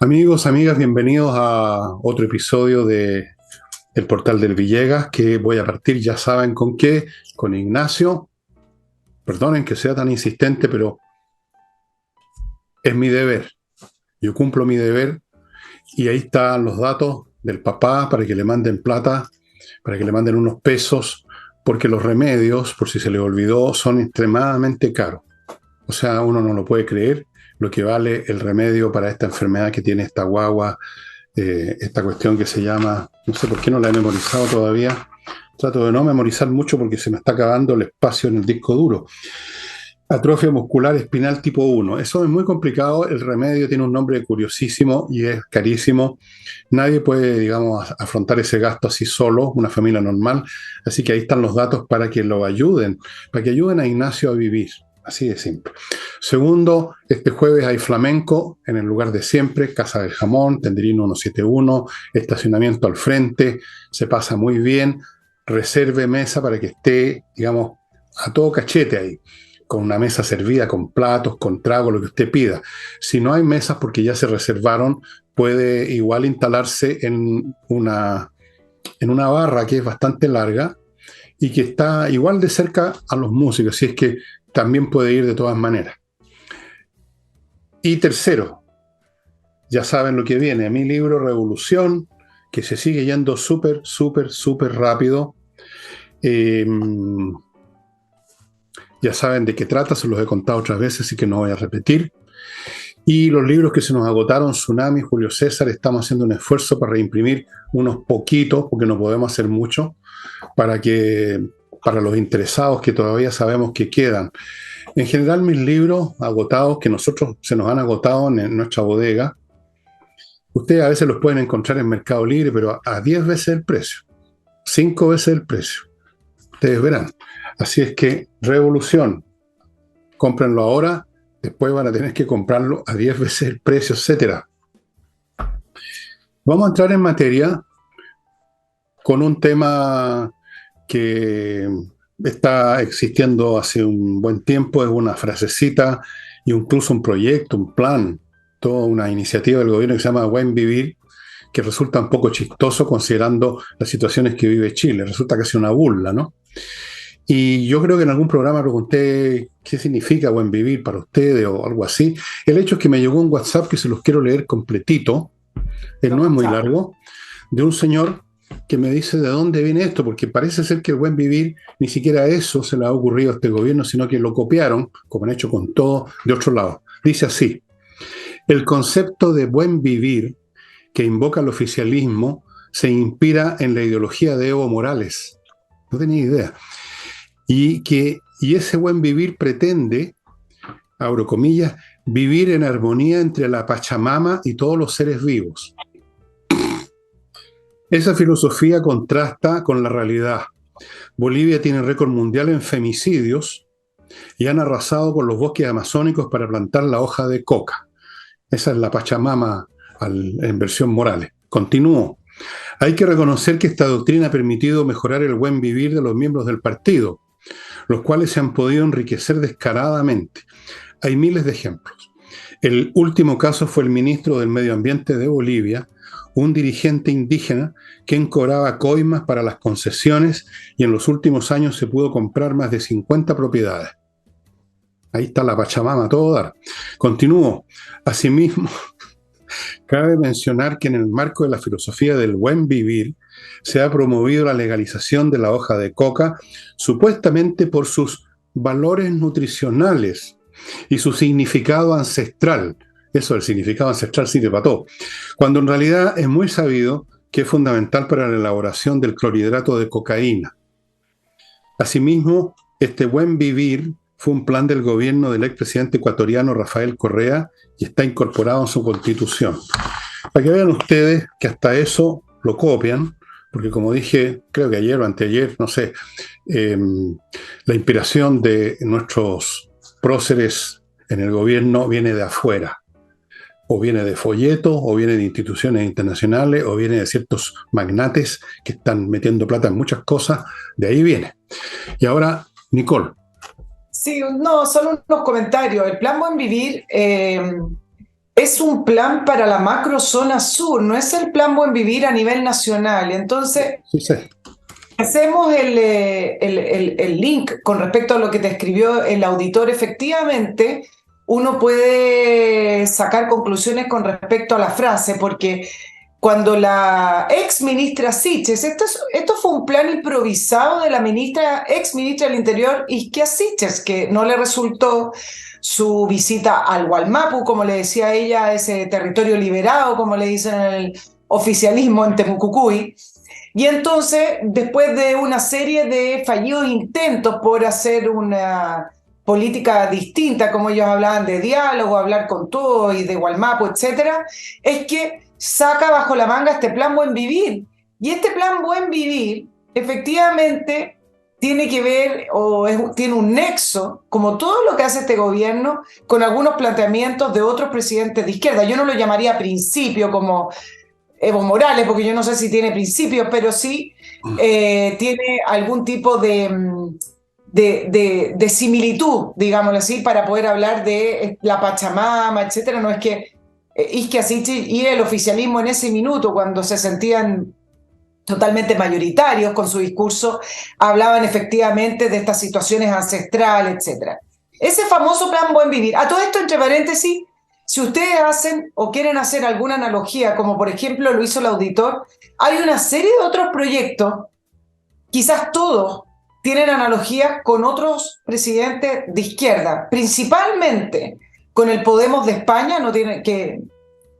Amigos, amigas, bienvenidos a otro episodio de El Portal del Villegas, que voy a partir, ya saben con qué, con Ignacio. Perdonen que sea tan insistente, pero es mi deber. Yo cumplo mi deber y ahí están los datos del papá para que le manden plata, para que le manden unos pesos, porque los remedios, por si se les olvidó, son extremadamente caros. O sea, uno no lo puede creer lo que vale el remedio para esta enfermedad que tiene esta guagua, esta cuestión que se llama, no sé por qué no la he memorizado todavía, trato de no memorizar mucho porque se me está acabando el espacio en el disco duro. Atrofia muscular espinal tipo 1. Eso es muy complicado, el remedio tiene un nombre curiosísimo y es carísimo. Nadie puede, digamos, afrontar ese gasto así solo, una familia normal. Así que ahí están los datos para que lo ayuden, para que ayuden a Ignacio a vivir. Así de simple. Segundo, este jueves hay flamenco en el lugar de siempre, Casa del Jamón, Tenderino 171, estacionamiento al frente, se pasa muy bien. Reserve mesa para que esté, digamos, a todo cachete ahí, con una mesa servida, con platos, con trago, lo que usted pida. Si no hay mesas porque ya se reservaron, puede igual instalarse en una barra que es bastante larga y que está igual de cerca a los músicos, si es que también puede ir de todas maneras. Y tercero, ya saben lo que viene, mi libro Revolución, que se sigue yendo súper, súper, súper rápido. Eh, ya saben de qué trata, se los he contado otras veces, así que no voy a repetir. Y los libros que se nos agotaron, Tsunami, Julio César, estamos haciendo un esfuerzo para reimprimir unos poquitos, porque no podemos hacer mucho, para los interesados que todavía sabemos que quedan. En general, mis libros agotados, que nosotros se nos han agotado en nuestra bodega, ustedes a veces los pueden encontrar en Mercado Libre, pero a 10 veces el precio, 5 veces el precio. Ustedes verán. Así es que, Revolución, cómprenlo ahora, después van a tener que comprarlo a 10 veces el precio, etcétera. Vamos a entrar en materia con un tema que está existiendo hace un buen tiempo, es una frasecita y incluso un proyecto, un plan, toda una iniciativa del gobierno que se llama Buen Vivir, que resulta un poco chistoso considerando las situaciones que vive Chile. Resulta casi una burla, ¿no? Y yo creo que en algún programa pregunté qué significa buen vivir para ustedes o algo así. El hecho es que me llegó un WhatsApp que se los quiero leer completito, él no es muy largo, de un señor que me dice de dónde viene esto, porque parece ser que el buen vivir ni siquiera eso se le ha ocurrido a este gobierno, sino que lo copiaron, como han hecho con todo, de otro lado. Dice así: el concepto de buen vivir que invoca el oficialismo se inspira en la ideología de Evo Morales. No tenía idea. Y ese buen vivir pretende, abro comillas, vivir en armonía entre la Pachamama y todos los seres vivos. Esa filosofía contrasta con la realidad. Bolivia tiene récord mundial en femicidios y han arrasado con los bosques amazónicos para plantar la hoja de coca. Esa es la Pachamama en versión Morales. Continúo. Hay que reconocer que esta doctrina ha permitido mejorar el buen vivir de los miembros del partido, los cuales se han podido enriquecer descaradamente. Hay miles de ejemplos. El último caso fue el ministro del Medio Ambiente de Bolivia, un dirigente indígena que cobraba coimas para las concesiones y en los últimos años se pudo comprar más de 50 propiedades. Ahí está la Pachamama, todo dar. Continúo. Asimismo, cabe mencionar que en el marco de la filosofía del buen vivir se ha promovido la legalización de la hoja de coca, supuestamente por sus valores nutricionales y su significado ancestral. Eso, el significado ancestral sirve para todo. Cuando en realidad es muy sabido que es fundamental para la elaboración del clorhidrato de cocaína. Asimismo, este buen vivir fue un plan del gobierno del expresidente ecuatoriano Rafael Correa y está incorporado en su constitución. Para que vean ustedes que hasta eso lo copian, porque como dije, creo que ayer o anteayer, no sé, la inspiración de nuestros próceres en el gobierno viene de afuera, o viene de folletos, o viene de instituciones internacionales, o viene de ciertos magnates que están metiendo plata en muchas cosas, de ahí viene. Y ahora, Nicole. Sí, no, solo unos comentarios. El Plan Buen Vivir es un plan para la macrozona sur, no es el plan Buen Vivir a nivel nacional. Entonces, Sí, sí. hacemos el link con respecto a lo que te escribió el auditor. Efectivamente, uno puede sacar conclusiones con respecto a la frase, porque cuando la ex ministra Siches, esto fue un plan improvisado de la ex ministra del Interior, Isquia Siches, que no le resultó su visita al Gualmapu, como le decía ella, ese territorio liberado, como le dicen en el oficialismo en Temucucuy. Y entonces, después de una serie de fallidos intentos por hacer una política distinta, como ellos hablaban de diálogo, hablar con todos y de Gualmapo, etcétera, es que saca bajo la manga este plan Buen Vivir. Y este plan Buen Vivir, efectivamente, tiene que ver tiene un nexo, como todo lo que hace este gobierno, con algunos planteamientos de otros presidentes de izquierda. Yo no lo llamaría principio como Evo Morales, porque yo no sé si tiene principios, pero sí tiene algún tipo de similitud, digámoslo así, para poder hablar de la Pachamama, etcétera. No es que Isquia Sichel y el oficialismo en ese minuto, cuando se sentían totalmente mayoritarios con su discurso, hablaban efectivamente de estas situaciones ancestrales, etcétera. Ese famoso plan Buen Vivir. A todo esto, entre paréntesis, si ustedes hacen o quieren hacer alguna analogía, como por ejemplo lo hizo el auditor, hay una serie de otros proyectos, quizás todos tienen analogías con otros presidentes de izquierda, principalmente con el Podemos de España, no tiene que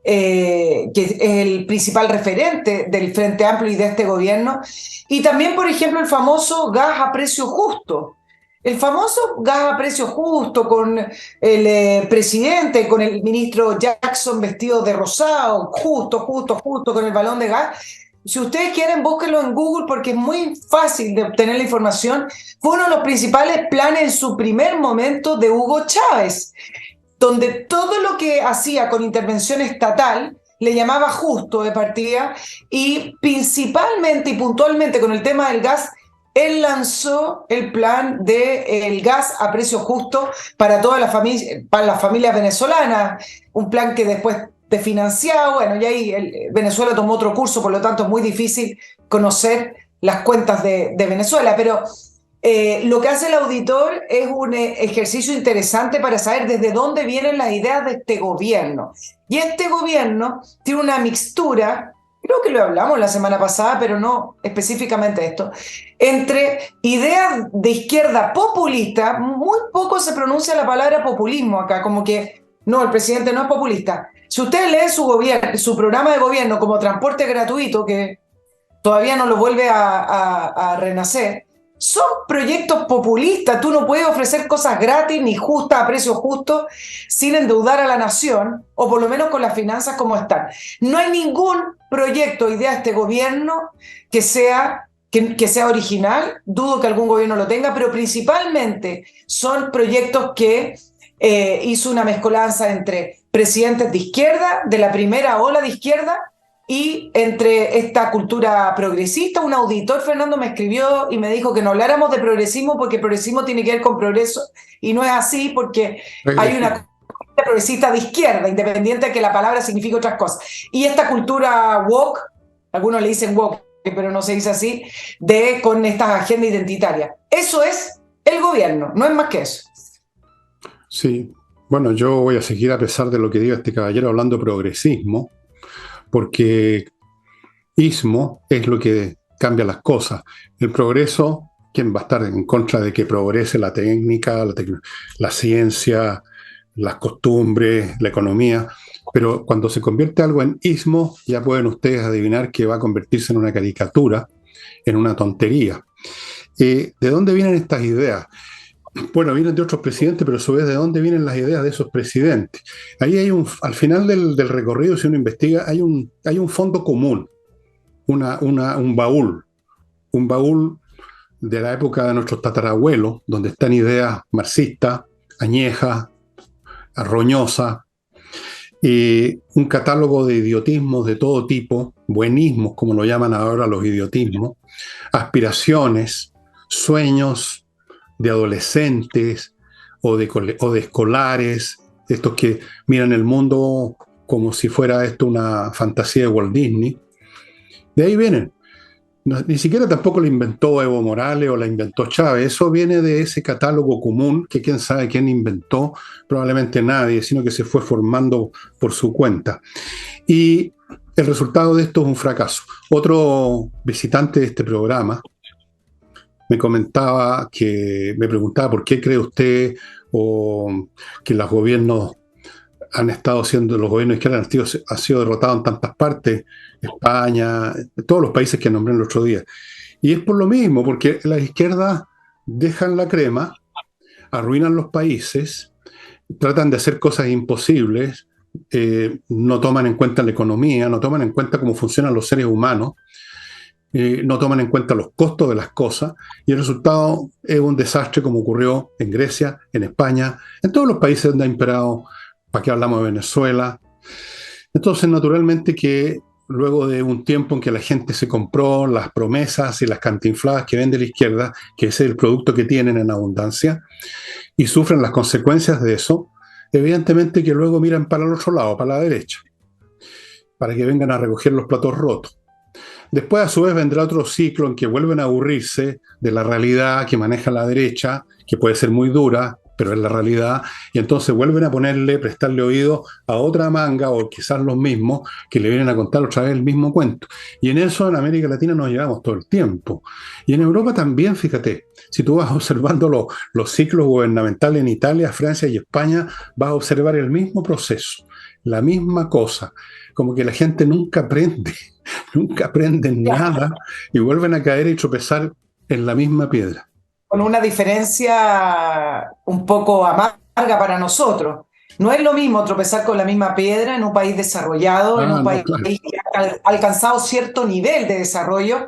es el principal referente del Frente Amplio y de este gobierno, y también, por ejemplo, el famoso gas a precio justo. El famoso gas a precio justo con el presidente, con el ministro Jackson vestido de rosado, justo, con el balón de gas. Si ustedes quieren, búsquenlo en Google porque es muy fácil de obtener la información. Fue uno de los principales planes en su primer momento de Hugo Chávez, donde todo lo que hacía con intervención estatal le llamaba justo de partida, y principalmente y puntualmente con el tema del gas, él lanzó el plan del gas a precio justo para todas para las familias venezolanas, un plan que después de financiado, bueno, y ahí Venezuela tomó otro curso, por lo tanto es muy difícil conocer las cuentas de Venezuela, pero lo que hace el auditor es un ejercicio interesante para saber desde dónde vienen las ideas de este gobierno. Y este gobierno tiene una mixtura, creo que lo hablamos la semana pasada, pero no específicamente esto, entre ideas de izquierda populista. Muy poco se pronuncia la palabra populismo acá, como que no, el presidente no es populista. Si usted lee su programa de gobierno como transporte gratuito, que todavía no lo vuelve a renacer, son proyectos populistas. Tú no puedes ofrecer cosas gratis ni justas a precio justo sin endeudar a la nación, o por lo menos con las finanzas como están. No hay ningún proyecto o idea de este gobierno que sea original. Dudo que algún gobierno lo tenga, pero principalmente son proyectos que hizo una mezcolanza entre presidentes de izquierda, de la primera ola de izquierda, y entre esta cultura progresista. Un auditor, Fernando, me escribió y me dijo que no habláramos de progresismo porque progresismo tiene que ver con progreso, y no es así, porque hay una Regresivo. cultura progresista de izquierda, independiente de que la palabra signifique otras cosas. Y esta cultura woke, algunos le dicen woke, pero no se dice así, con estas agendas identitarias. Eso es el gobierno, no es más que eso. Sí. Bueno, yo voy a seguir a pesar de lo que diga este caballero hablando de progresismo, porque ismo es lo que cambia las cosas. El progreso, ¿quién va a estar en contra de que progrese la técnica, la ciencia, las costumbres, la economía? Pero cuando se convierte algo en ismo, ya pueden ustedes adivinar que va a convertirse en una caricatura, en una tontería. ¿De dónde vienen estas ideas? Bueno, vienen de otros presidentes, pero a su vez, ¿de dónde vienen las ideas de esos presidentes? Ahí al final del recorrido, si uno investiga, hay un fondo común, un baúl de la época de nuestros tatarabuelos, donde están ideas marxistas, añejas, roñosas, un catálogo de idiotismos de todo tipo, buenismos, como lo llaman ahora los idiotismos, aspiraciones, sueños de adolescentes o de escolares, estos que miran el mundo como si fuera esto una fantasía de Walt Disney. De ahí vienen. No, ni siquiera tampoco la inventó Evo Morales o la inventó Chávez. Eso viene de ese catálogo común que quién sabe quién inventó, probablemente nadie, sino que se fue formando por su cuenta. Y el resultado de esto es un fracaso. Otro visitante de este programa me comentaba me preguntaba por qué cree usted o que los gobiernos han estado siendo, los gobiernos izquierdas han sido derrotados en tantas partes, España, todos los países que nombré el otro día. Y es por lo mismo, porque las izquierdas dejan la crema, arruinan los países, tratan de hacer cosas imposibles, no toman en cuenta la economía, no toman en cuenta cómo funcionan los seres humanos, no toman en cuenta los costos de las cosas, y el resultado es un desastre como ocurrió en Grecia, en España, en todos los países donde ha imperado. ¿Para qué hablamos de Venezuela? Entonces, naturalmente que luego de un tiempo en que la gente se compró las promesas y las cantinfladas que vende la izquierda, que ese es el producto que tienen en abundancia, y sufren las consecuencias de eso, evidentemente que luego miran para el otro lado, para la derecha, para que vengan a recoger los platos rotos. Después, a su vez, vendrá otro ciclo en que vuelven a aburrirse de la realidad que maneja la derecha, que puede ser muy dura, pero es la realidad, y entonces vuelven a prestarle oído a otra manga, o quizás los mismos, que le vienen a contar otra vez el mismo cuento. Y en eso en América Latina nos llevamos todo el tiempo. Y en Europa también, fíjate, si tú vas observando los ciclos gubernamentales en Italia, Francia y España, vas a observar el mismo proceso, la misma cosa, como que la gente nunca aprende, nunca aprenden nada, y vuelven a caer y tropezar en la misma piedra. Con una diferencia un poco amarga para nosotros. No es lo mismo tropezar con la misma piedra en un país desarrollado, en un No, país claro. que ha alcanzado cierto nivel de desarrollo,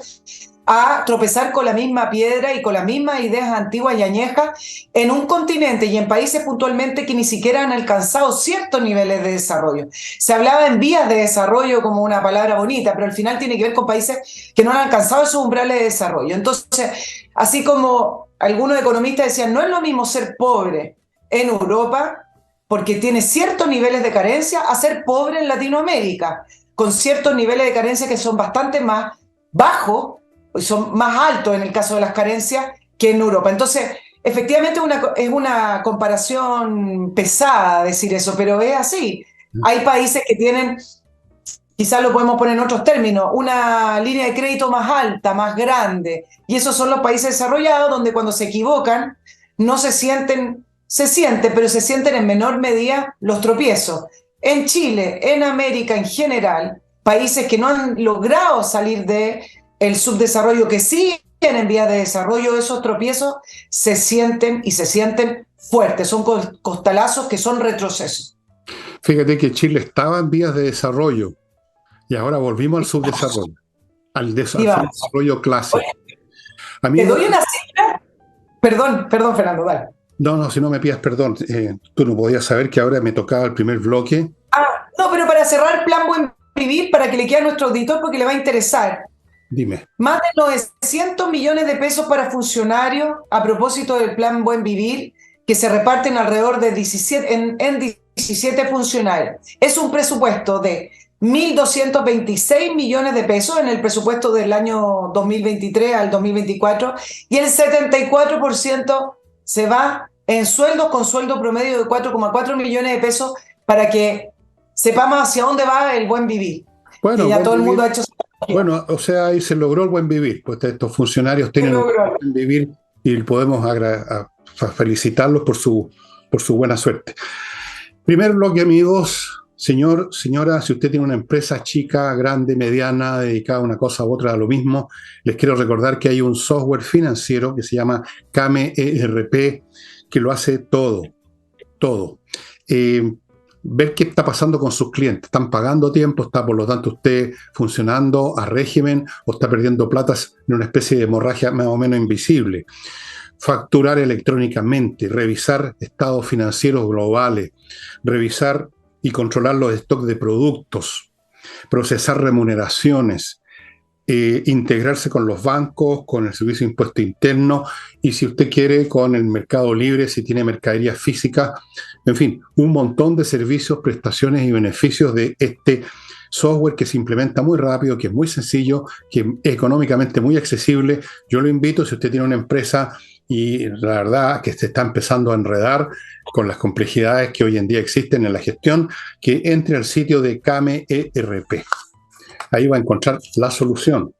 a tropezar con la misma piedra y con las mismas ideas antiguas y añejas en un continente y en países puntualmente que ni siquiera han alcanzado ciertos niveles de desarrollo. Se hablaba en vías de desarrollo como una palabra bonita, pero al final tiene que ver con países que no han alcanzado esos umbrales de desarrollo. Entonces, así como algunos economistas decían, no es lo mismo ser pobre en Europa, porque tiene ciertos niveles de carencia, a ser pobre en Latinoamérica, con ciertos niveles de carencia que son bastante más bajos, son más altos en el caso de las carencias que en Europa. Entonces, efectivamente es una comparación pesada decir eso, pero es así. Hay países que tienen, quizás lo podemos poner en otros términos, una línea de crédito más alta, más grande, y esos son los países desarrollados donde cuando se equivocan no se sienten, pero se sienten en menor medida los tropiezos. En Chile, en América en general, países que no han logrado salir de el subdesarrollo, que siguen en vías de desarrollo, esos tropiezos se sienten fuertes, son costalazos que son retrocesos. Fíjate que Chile estaba en vías de desarrollo y ahora volvimos al subdesarrollo, al subdesarrollo clásico. Te Amigo, doy una cifra. Perdón, Fernando, dale. no, si no me pidas perdón, tú no podías saber que ahora me tocaba el primer bloque. No, pero para cerrar Plan Buen Vivir, para que le quede a nuestro auditor, porque le va a interesar. Dime. Más de 900 millones de pesos para funcionarios a propósito del Plan Buen Vivir, que se reparten alrededor de 17, en 17 funcionarios. Es un presupuesto de 1.226 millones de pesos en el presupuesto del año 2023 al 2024, y el 74% se va en sueldos, con sueldo promedio de 4,4 millones de pesos, para que sepamos hacia dónde va el buen vivir. Bueno, Que ya todo el mundo ha vivir, hecho. bueno, o sea, ahí se logró el buen vivir, pues estos funcionarios tienen un buen vivir y podemos felicitarlos por su buena suerte. Primer bloque, amigos. Señora, si usted tiene una empresa chica, grande, mediana, dedicada a una cosa u otra, a lo mismo, les quiero recordar que hay un software financiero que se llama Kame ERP, que lo hace todo, todo. Ver qué está pasando con sus clientes. ¿Están pagando tiempo? ¿Está, por lo tanto, usted funcionando a régimen o está perdiendo plata en una especie de hemorragia más o menos invisible? Facturar electrónicamente, revisar estados financieros globales, revisar y controlar los stocks de productos, procesar remuneraciones, integrarse con los bancos, con el Servicio de Impuesto Interno y si usted quiere con el Mercado Libre, si tiene mercadería física, en fin, un montón de servicios, prestaciones y beneficios de este software que se implementa muy rápido, que es muy sencillo, que es económicamente muy accesible. Yo lo invito, si usted tiene una empresa y la verdad que se está empezando a enredar con las complejidades que hoy en día existen en la gestión, que entre al sitio de Kame ERP. Ahí va a encontrar la solución.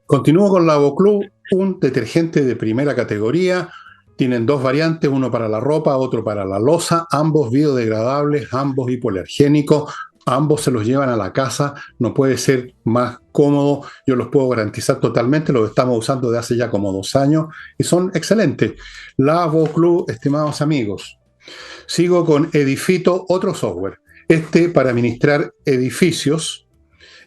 Continúo con Lavoclub, un detergente de primera categoría. Tienen dos variantes, uno para la ropa, otro para la loza, ambos biodegradables, ambos hipoalergénicos, ambos se los llevan a la casa, no puede ser más cómodo, yo los puedo garantizar totalmente, los estamos usando de hace ya como 2 años y son excelentes. Lavoclub, estimados amigos. Sigo con Edifito, otro software. Este para administrar edificios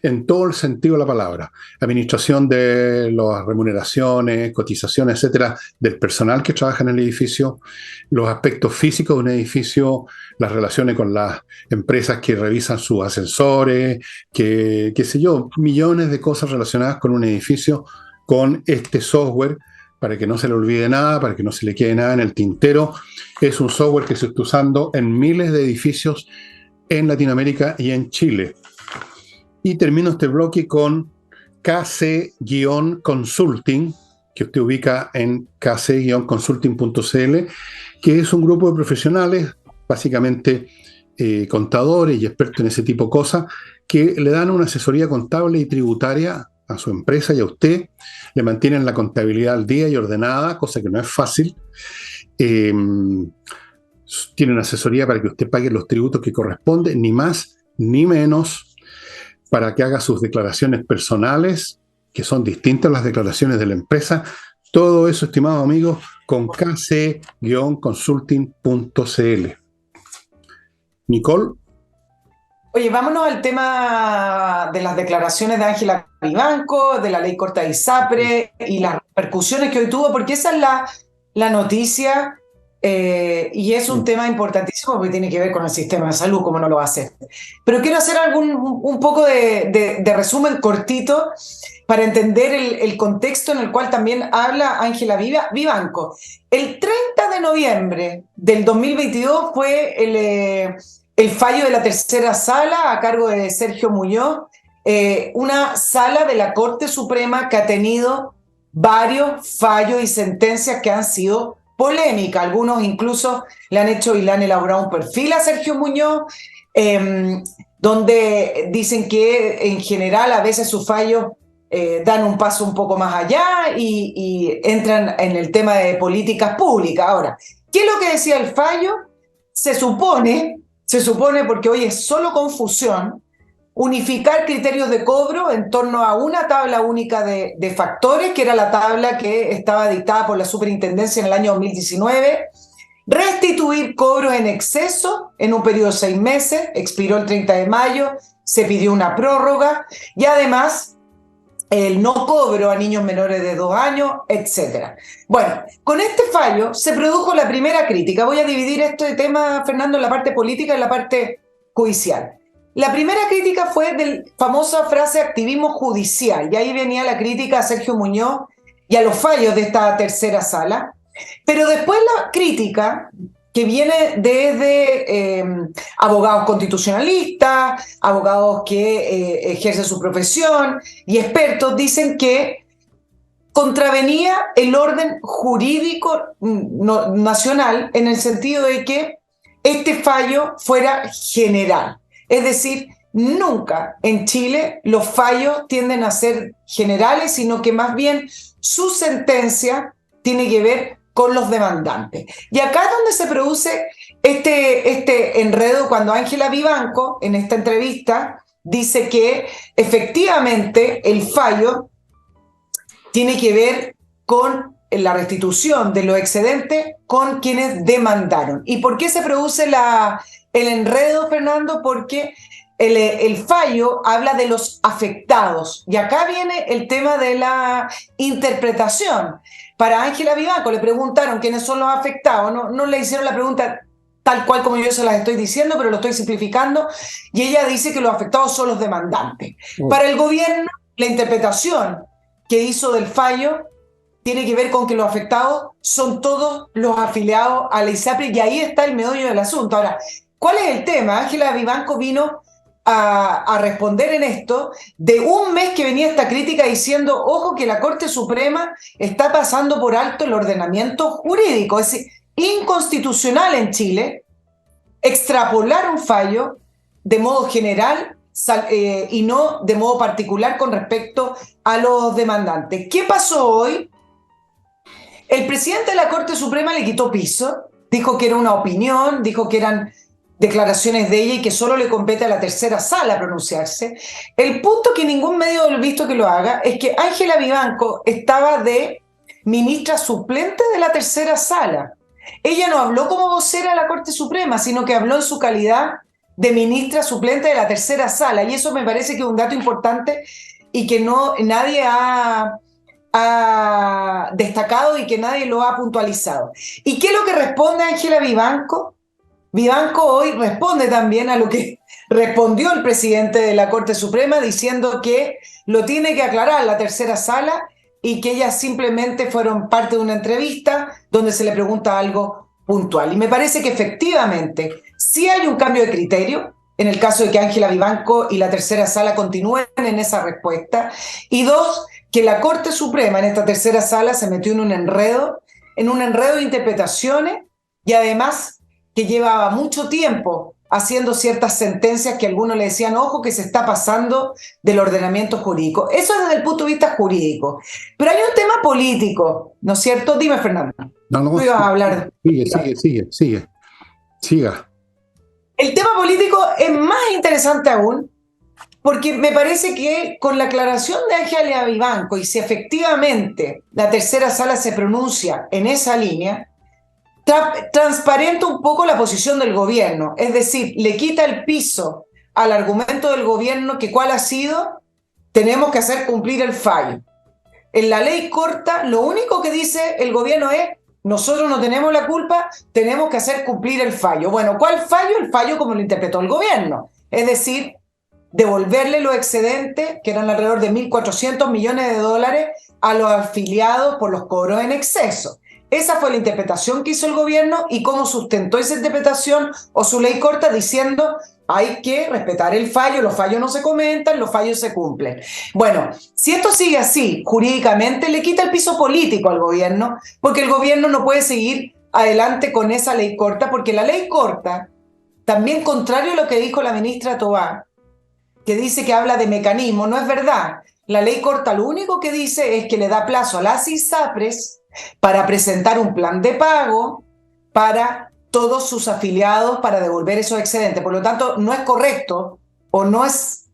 en todo el sentido de la palabra. Administración de las remuneraciones, cotizaciones, etcétera, del personal que trabaja en el edificio, los aspectos físicos de un edificio, las relaciones con las empresas que revisan sus ascensores, qué sé yo, millones de cosas relacionadas con un edificio, con este software, para que no se le olvide nada, para que no se le quede nada en el tintero. Es un software que se está usando en miles de edificios en Latinoamérica y en Chile. Y termino este bloque con KC-Consulting, que usted ubica en kc-consulting.cl, que es un grupo de profesionales, básicamente contadores y expertos en ese tipo de cosas, que le dan una asesoría contable y tributaria a su empresa y a usted, le mantienen la contabilidad al día y ordenada, cosa que no es fácil. Tienen asesoría para que usted pague los tributos que corresponden, ni más ni menos, para que haga sus declaraciones personales, que son distintas a las declaraciones de la empresa. Todo eso, estimados amigos, con kc-consulting.cl. Nicole. Oye, vámonos al tema de las declaraciones de Ángela Vivanco, de la ley corta de ISAPRE y las repercusiones que hoy tuvo, porque esa es la noticia y es un tema importantísimo porque tiene que ver con el sistema de salud, como no lo va a hacer. Pero quiero hacer un poco de resumen cortito para entender el contexto en el cual también habla Ángela Vivanco. El 30 de noviembre del 2022 fue el fallo de la tercera sala a cargo de Sergio Muñoz, una sala de la Corte Suprema que ha tenido varios fallos y sentencias que han sido polémicas. Algunos incluso le han hecho y le han elaborado un perfil a Sergio Muñoz, donde dicen que en general a veces sus fallos dan un paso un poco más allá y entran en el tema de políticas públicas. Ahora, ¿qué es lo que decía el fallo? Se supone, porque hoy es solo confusión, unificar criterios de cobro en torno a una tabla única de factores, que era la tabla que estaba dictada por la superintendencia en el año 2019, restituir cobros en exceso en un periodo de 6 meses, expiró el 30 de mayo, se pidió una prórroga, y además el no cobro a niños menores de 2 años, etc. Bueno, con este fallo se produjo la primera crítica. Voy a dividir este tema, Fernando, en la parte política y en la parte judicial. La primera crítica fue de la famosa frase activismo judicial, y ahí venía la crítica a Sergio Muñoz y a los fallos de esta tercera sala. Pero después la crítica que viene desde abogados constitucionalistas, abogados que ejercen su profesión y expertos, dicen que contravenía el orden jurídico nacional en el sentido de que este fallo fuera general. Es decir, nunca en Chile los fallos tienden a ser generales, sino que más bien su sentencia tiene que ver con los demandantes. Y acá es donde se produce este enredo cuando Ángela Vivanco, en esta entrevista, dice que efectivamente el fallo tiene que ver con la restitución de los excedentes con quienes demandaron. ¿Y por qué se produce el enredo, Fernando? Porque el fallo habla de los afectados. Y acá viene el tema de la interpretación. Para Ángela Vivanco le preguntaron quiénes son los afectados, no le hicieron la pregunta tal cual como yo se las estoy diciendo, pero lo estoy simplificando, y ella dice que los afectados son los demandantes. Para el gobierno, la interpretación que hizo del fallo tiene que ver con que los afectados son todos los afiliados a la ISAPRE, y ahí está el meollo del asunto. Ahora, ¿cuál es el tema? Ángela Vivanco vino a responder en esto de un mes que venía esta crítica diciendo, ojo, que la Corte Suprema está pasando por alto el ordenamiento jurídico. Es decir, inconstitucional en Chile extrapolar un fallo de modo general y no de modo particular con respecto a los demandantes. ¿Qué pasó hoy? El presidente de la Corte Suprema le quitó piso, dijo que era una opinión, dijo que eran declaraciones de ella y que solo le compete a la tercera sala pronunciarse. El punto que ningún medio del visto que lo haga es que Ángela Vivanco estaba de ministra suplente de la tercera sala. Ella no habló como vocera de la Corte Suprema, sino que habló en su calidad de ministra suplente de la tercera sala, y eso me parece que es un dato importante y que nadie ha destacado y que nadie lo ha puntualizado. ¿Y qué es lo que responde Ángela Vivanco? Vivanco hoy responde también a lo que respondió el presidente de la Corte Suprema, diciendo que lo tiene que aclarar la tercera sala y que ellas simplemente fueron parte de una entrevista donde se le pregunta algo puntual. Y me parece que efectivamente sí hay un cambio de criterio en el caso de que Ángela Vivanco y la tercera sala continúen en esa respuesta. Y dos, que la Corte Suprema en esta tercera sala se metió en un enredo de interpretaciones, y además que llevaba mucho tiempo haciendo ciertas sentencias que algunos le decían, ojo, que se está pasando del ordenamiento jurídico. Eso es desde el punto de vista jurídico. Pero hay un tema político, ¿no es cierto? Dime, Fernando. No, Tú ibas a hablar. Siga. El tema político es más interesante aún, porque me parece que con la aclaración de Ángela Vivanco, y si efectivamente la tercera sala se pronuncia en esa línea, transparenta un poco la posición del gobierno, es decir, le quita el piso al argumento del gobierno, que ¿cuál ha sido? Tenemos que hacer cumplir el fallo. En la ley corta, lo único que dice el gobierno es, nosotros no tenemos la culpa, tenemos que hacer cumplir el fallo. Bueno, ¿cuál fallo? El fallo como lo interpretó el gobierno, es decir, devolverle los excedentes, que eran alrededor de 1.400 millones de dólares, a los afiliados por los cobros en exceso. Esa fue la interpretación que hizo el gobierno, y cómo sustentó esa interpretación o su ley corta diciendo hay que respetar el fallo, los fallos no se comentan, los fallos se cumplen. Bueno, si esto sigue así jurídicamente, le quita el piso político al gobierno, porque el gobierno no puede seguir adelante con esa ley corta, porque la ley corta, también contrario a lo que dijo la ministra Tobá, que dice que habla de mecanismo, no es verdad. La ley corta lo único que dice es que le da plazo a las ISAPRES para presentar un plan de pago para todos sus afiliados para devolver esos excedentes. Por lo tanto, no es correcto o no es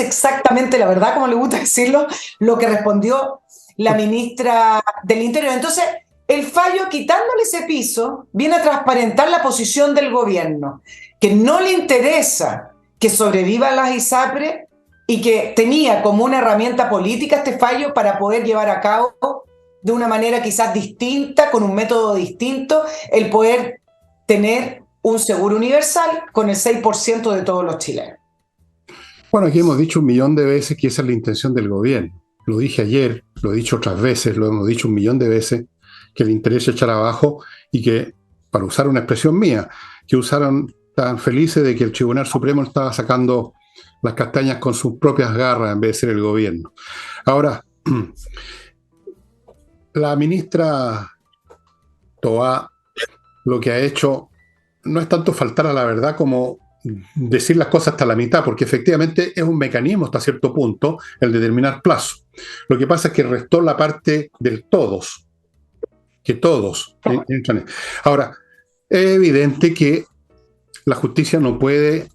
exactamente la verdad, como le gusta decirlo, lo que respondió la ministra del Interior. Entonces, el fallo, quitándole ese piso, viene a transparentar la posición del gobierno, que no le interesa que sobrevivan las ISAPRES y que tenía como una herramienta política este fallo para poder llevar a cabo de una manera quizás distinta, con un método distinto, el poder tener un seguro universal con el 6% de todos los chilenos. Bueno, aquí hemos dicho 1.000.000 de veces que esa es la intención del gobierno. Lo dije ayer, lo he dicho otras veces, lo hemos dicho 1.000.000 de veces, que le interesa echar abajo, y que, para usar una expresión mía, que usaron tan felices de que el Tribunal Supremo estaba sacando las castañas con sus propias garras en vez de ser el gobierno. Ahora, la ministra Tobá lo que ha hecho no es tanto faltar a la verdad como decir las cosas hasta la mitad, porque efectivamente es un mecanismo hasta cierto punto el determinar plazo. Lo que pasa es que restó la parte del todos, que todos entran. Ahora, es evidente que la justicia no puede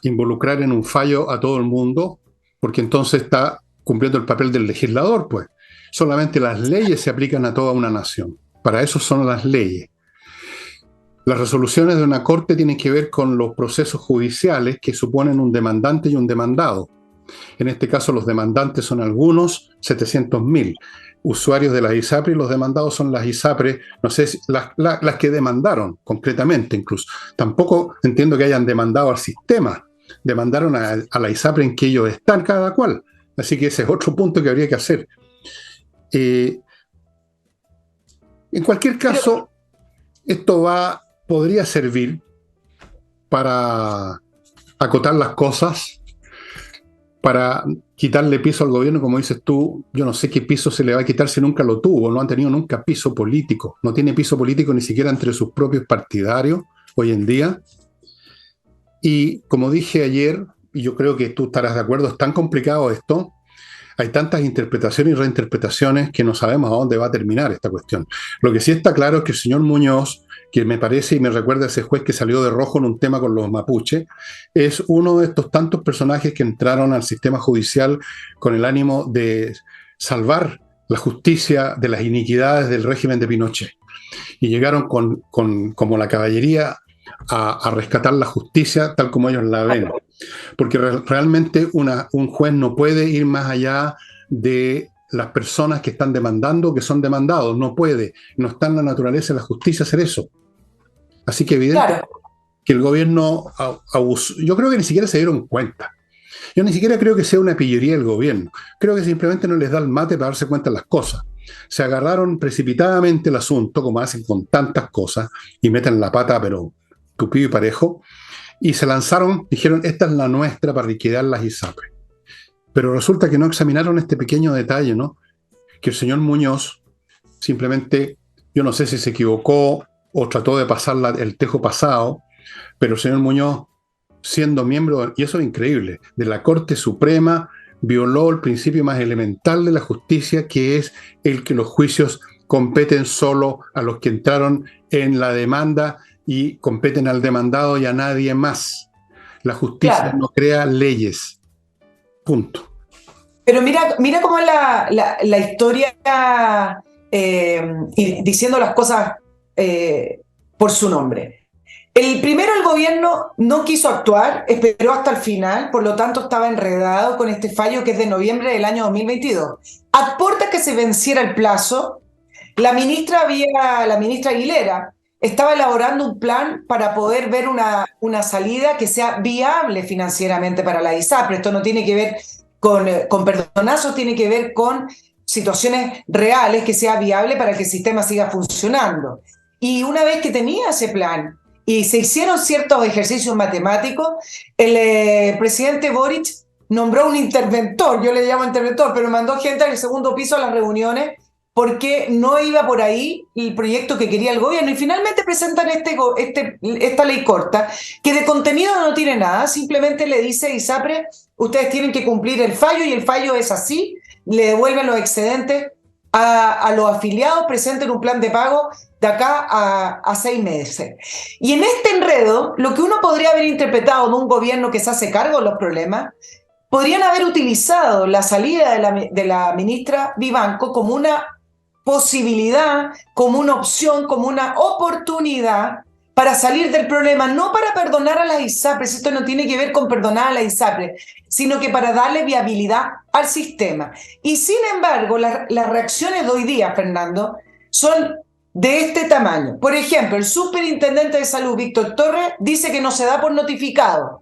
involucrar en un fallo a todo el mundo, porque entonces está cumpliendo el papel del legislador, pues. Solamente las leyes se aplican a toda una nación. Para eso son las leyes. Las resoluciones de una corte tienen que ver con los procesos judiciales que suponen un demandante y un demandado. En este caso los demandantes son algunos, 700.000 usuarios de las ISAPRE, y los demandados son las ISAPRE, no sé si las que demandaron concretamente incluso. Tampoco entiendo que hayan demandado al sistema, demandaron a la ISAPRE en que ellos están cada cual. Así que ese es otro punto que habría que hacer. En cualquier caso, esto podría servir para acotar las cosas, para quitarle piso al gobierno, como dices tú. Yo no sé qué piso se le va a quitar si nunca lo tuvo, no han tenido nunca piso político, no tiene piso político ni siquiera entre sus propios partidarios hoy en día. Y como dije ayer, y yo creo que tú estarás de acuerdo, es tan complicado esto, hay tantas interpretaciones y reinterpretaciones que no sabemos a dónde va a terminar esta cuestión. Lo que sí está claro es que el señor Muñoz, que me parece y me recuerda a ese juez que salió de rojo en un tema con los mapuches, es uno de estos tantos personajes que entraron al sistema judicial con el ánimo de salvar la justicia de las iniquidades del régimen de Pinochet. Y llegaron como la caballería a rescatar la justicia tal como ellos la ven. Porque realmente un juez no puede ir más allá de las personas que están demandando, que son demandados. No puede, no está en la naturaleza de la justicia hacer eso. Así que evidente que el gobierno abusó. Yo creo que ni siquiera se dieron cuenta. Yo ni siquiera creo que sea una pillería del gobierno. Creo que simplemente no les da el mate para darse cuenta de las cosas. Se agarraron precipitadamente el asunto, como hacen con tantas cosas, y meten la pata, pero tupido y parejo, y se lanzaron, dijeron, esta es la nuestra para liquidar las ISAPRE. Pero resulta que no examinaron este pequeño detalle, ¿no? Que el señor Muñoz simplemente, yo no sé si se equivocó o trató de pasar el tejo pasado, pero el señor Muñoz, siendo miembro, y eso es increíble, de la Corte Suprema, violó el principio más elemental de la justicia, que es el que los juicios competen solo a los que entraron en la demanda y competen al demandado y a nadie más. La justicia no crea leyes. Punto. Pero mira cómo es la historia, y diciendo las cosas por su nombre. Primero el gobierno no quiso actuar, esperó hasta el final, por lo tanto estaba enredado con este fallo que es de noviembre del año 2022. A puertas que se venciera el plazo, la ministra Aguilera estaba elaborando un plan para poder ver una salida que sea viable financieramente para la ISAPRE. Esto no tiene que ver con perdonazos, tiene que ver con situaciones reales, que sea viable para que el sistema siga funcionando. Y una vez que tenía ese plan y se hicieron ciertos ejercicios matemáticos, el presidente Boric nombró un interventor, yo le llamo interventor, pero mandó gente al segundo piso a las reuniones porque no iba por ahí el proyecto que quería el gobierno. Y finalmente presentan esta ley corta, que de contenido no tiene nada, simplemente le dice ISAPRE, ustedes tienen que cumplir el fallo, y el fallo es así, le devuelven los excedentes a los afiliados, presenten un plan de pago de acá a 6 meses. Y en este enredo, lo que uno podría haber interpretado de un gobierno que se hace cargo de los problemas, podrían haber utilizado la salida de la ministra Vivanco como una posibilidad, como una opción, como una oportunidad para salir del problema, no para perdonar a las ISAPRES, esto no tiene que ver con perdonar a las ISAPRES, sino que para darle viabilidad al sistema. Y sin embargo, las reacciones de hoy día, Fernando, son de este tamaño. Por ejemplo, el superintendente de salud, Víctor Torres, dice que no se da por notificado,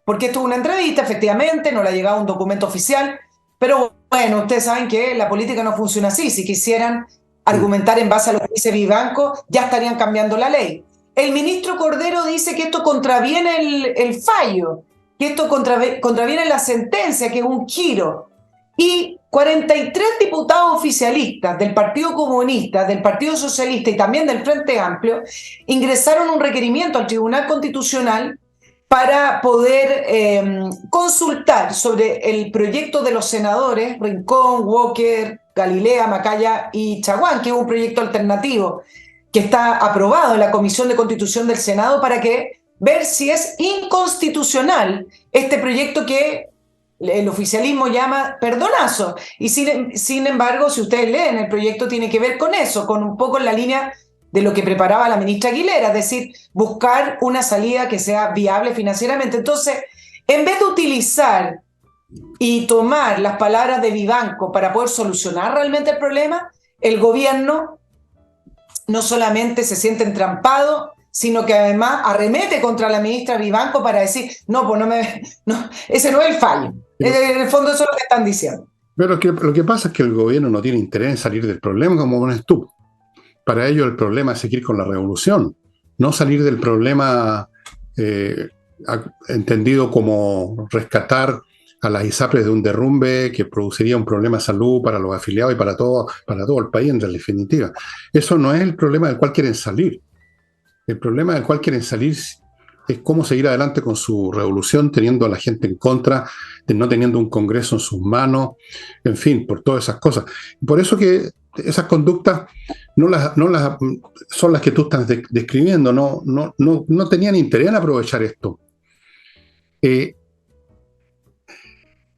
porque esto es una entrevista, efectivamente, no le ha llegado un documento oficial, pero bueno, ustedes saben que la política no funciona así. Si quisieran argumentar en base a lo que dice Vivanco, ya estarían cambiando la ley. El ministro Cordero dice que esto contraviene el fallo, que esto contraviene la sentencia, que es un giro. Y 43 diputados oficialistas del Partido Comunista, del Partido Socialista y también del Frente Amplio ingresaron un requerimiento al Tribunal Constitucional para poder consultar sobre el proyecto de los senadores Rincón, Walker, Galilea, Macaya y Chaguán, que es un proyecto alternativo que está aprobado en la Comisión de Constitución del Senado para ver si es inconstitucional este proyecto que el oficialismo llama perdonazo. Y sin embargo, si ustedes leen el proyecto, tiene que ver con eso, con un poco en la línea de lo que preparaba la ministra Aguilera, es decir, buscar una salida que sea viable financieramente. Entonces, en vez de utilizar y tomar las palabras de Vivanco para poder solucionar realmente el problema, el gobierno no solamente se siente entrampado, sino que además arremete contra la ministra Vivanco para decir, no, pues no, ese no es el fallo. En el fondo eso es lo que están diciendo. Pero lo que pasa es que el gobierno no tiene interés en salir del problema, como pones tú. Para ello el problema es seguir con la revolución, no salir del problema entendido como rescatar a las ISAPRES de un derrumbe que produciría un problema de salud para los afiliados y para todo el país, en definitiva. Eso no es el problema del cual quieren salir. El problema del cual quieren salir es cómo seguir adelante con su revolución, teniendo a la gente en contra, no teniendo un Congreso en sus manos, en fin, por todas esas cosas. Por eso que esas conductas son las que tú estás describiendo, no tenían interés en aprovechar esto.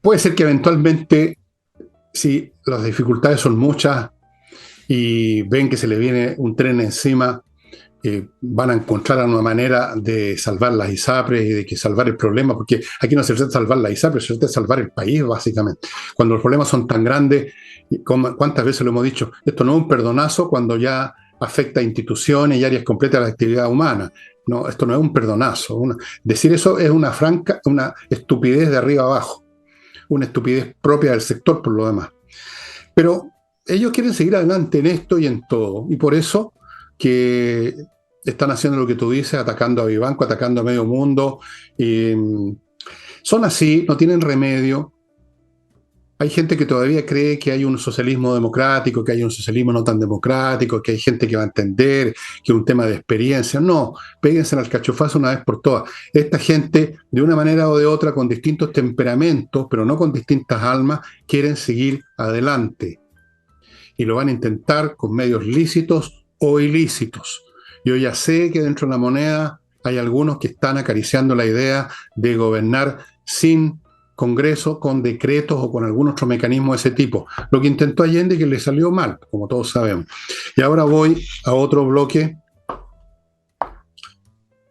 Puede ser que eventualmente, si las dificultades son muchas y ven que se le viene un tren encima, van a encontrar una manera de salvar las ISAPRES y de que salvar el problema, porque aquí no se trata de salvar las ISAPRES, se trata de salvar el país, básicamente. Cuando los problemas son tan grandes, ¿cuántas veces lo hemos dicho? Esto no es un perdonazo cuando ya afecta a instituciones y áreas completas de la actividad humana. No, esto no es un perdonazo. Decir eso es una estupidez de arriba abajo, una estupidez propia del sector por lo demás. Pero ellos quieren seguir adelante en esto y en todo, y por eso que están haciendo lo que tú dices, atacando a Vivanco, atacando a medio mundo. Son así, no tienen remedio. Hay gente que todavía cree que hay un socialismo democrático, que hay un socialismo no tan democrático, que hay gente que va a entender, que es un tema de experiencia. No, péguense al cachofazo una vez por todas. Esta gente, de una manera o de otra, con distintos temperamentos, pero no con distintas almas, quieren seguir adelante. Y lo van a intentar con medios lícitos o ilícitos. Yo ya sé que dentro de la moneda hay algunos que están acariciando la idea de gobernar sin Congreso, con decretos o con algún otro mecanismo de ese tipo. Lo que intentó Allende y que le salió mal, como todos sabemos. Y ahora voy a otro bloque,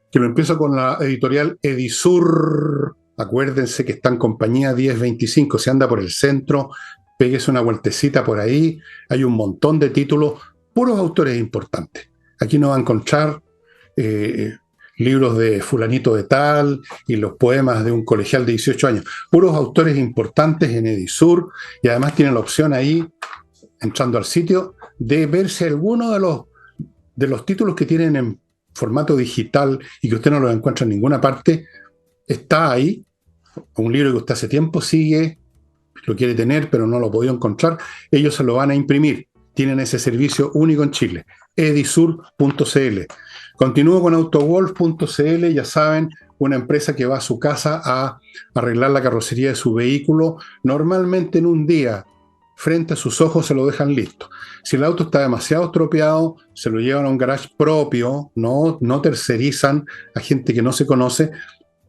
que lo empiezo con la editorial Edisur. Acuérdense que está en compañía 1025, se anda por el centro, péguese una vueltecita por ahí, hay un montón de títulos, puros autores importantes. Aquí no va a encontrar libros de fulanito de tal y los poemas de un colegial de 18 años. Puros autores importantes en Edisur, y además tienen la opción ahí, entrando al sitio, de verse alguno de los títulos que tienen en formato digital y que usted no los encuentra en ninguna parte. Está ahí, un libro que usted hace tiempo sigue, lo quiere tener, pero no lo ha podido encontrar. Ellos se lo van a imprimir. Tienen ese servicio único en Chile, edisur.cl. Continúo con autowolf.cl, ya saben, una empresa que va a su casa a arreglar la carrocería de su vehículo. Normalmente en un día, frente a sus ojos, se lo dejan listo. Si el auto está demasiado estropeado, se lo llevan a un garage propio, no tercerizan a gente que no se conoce,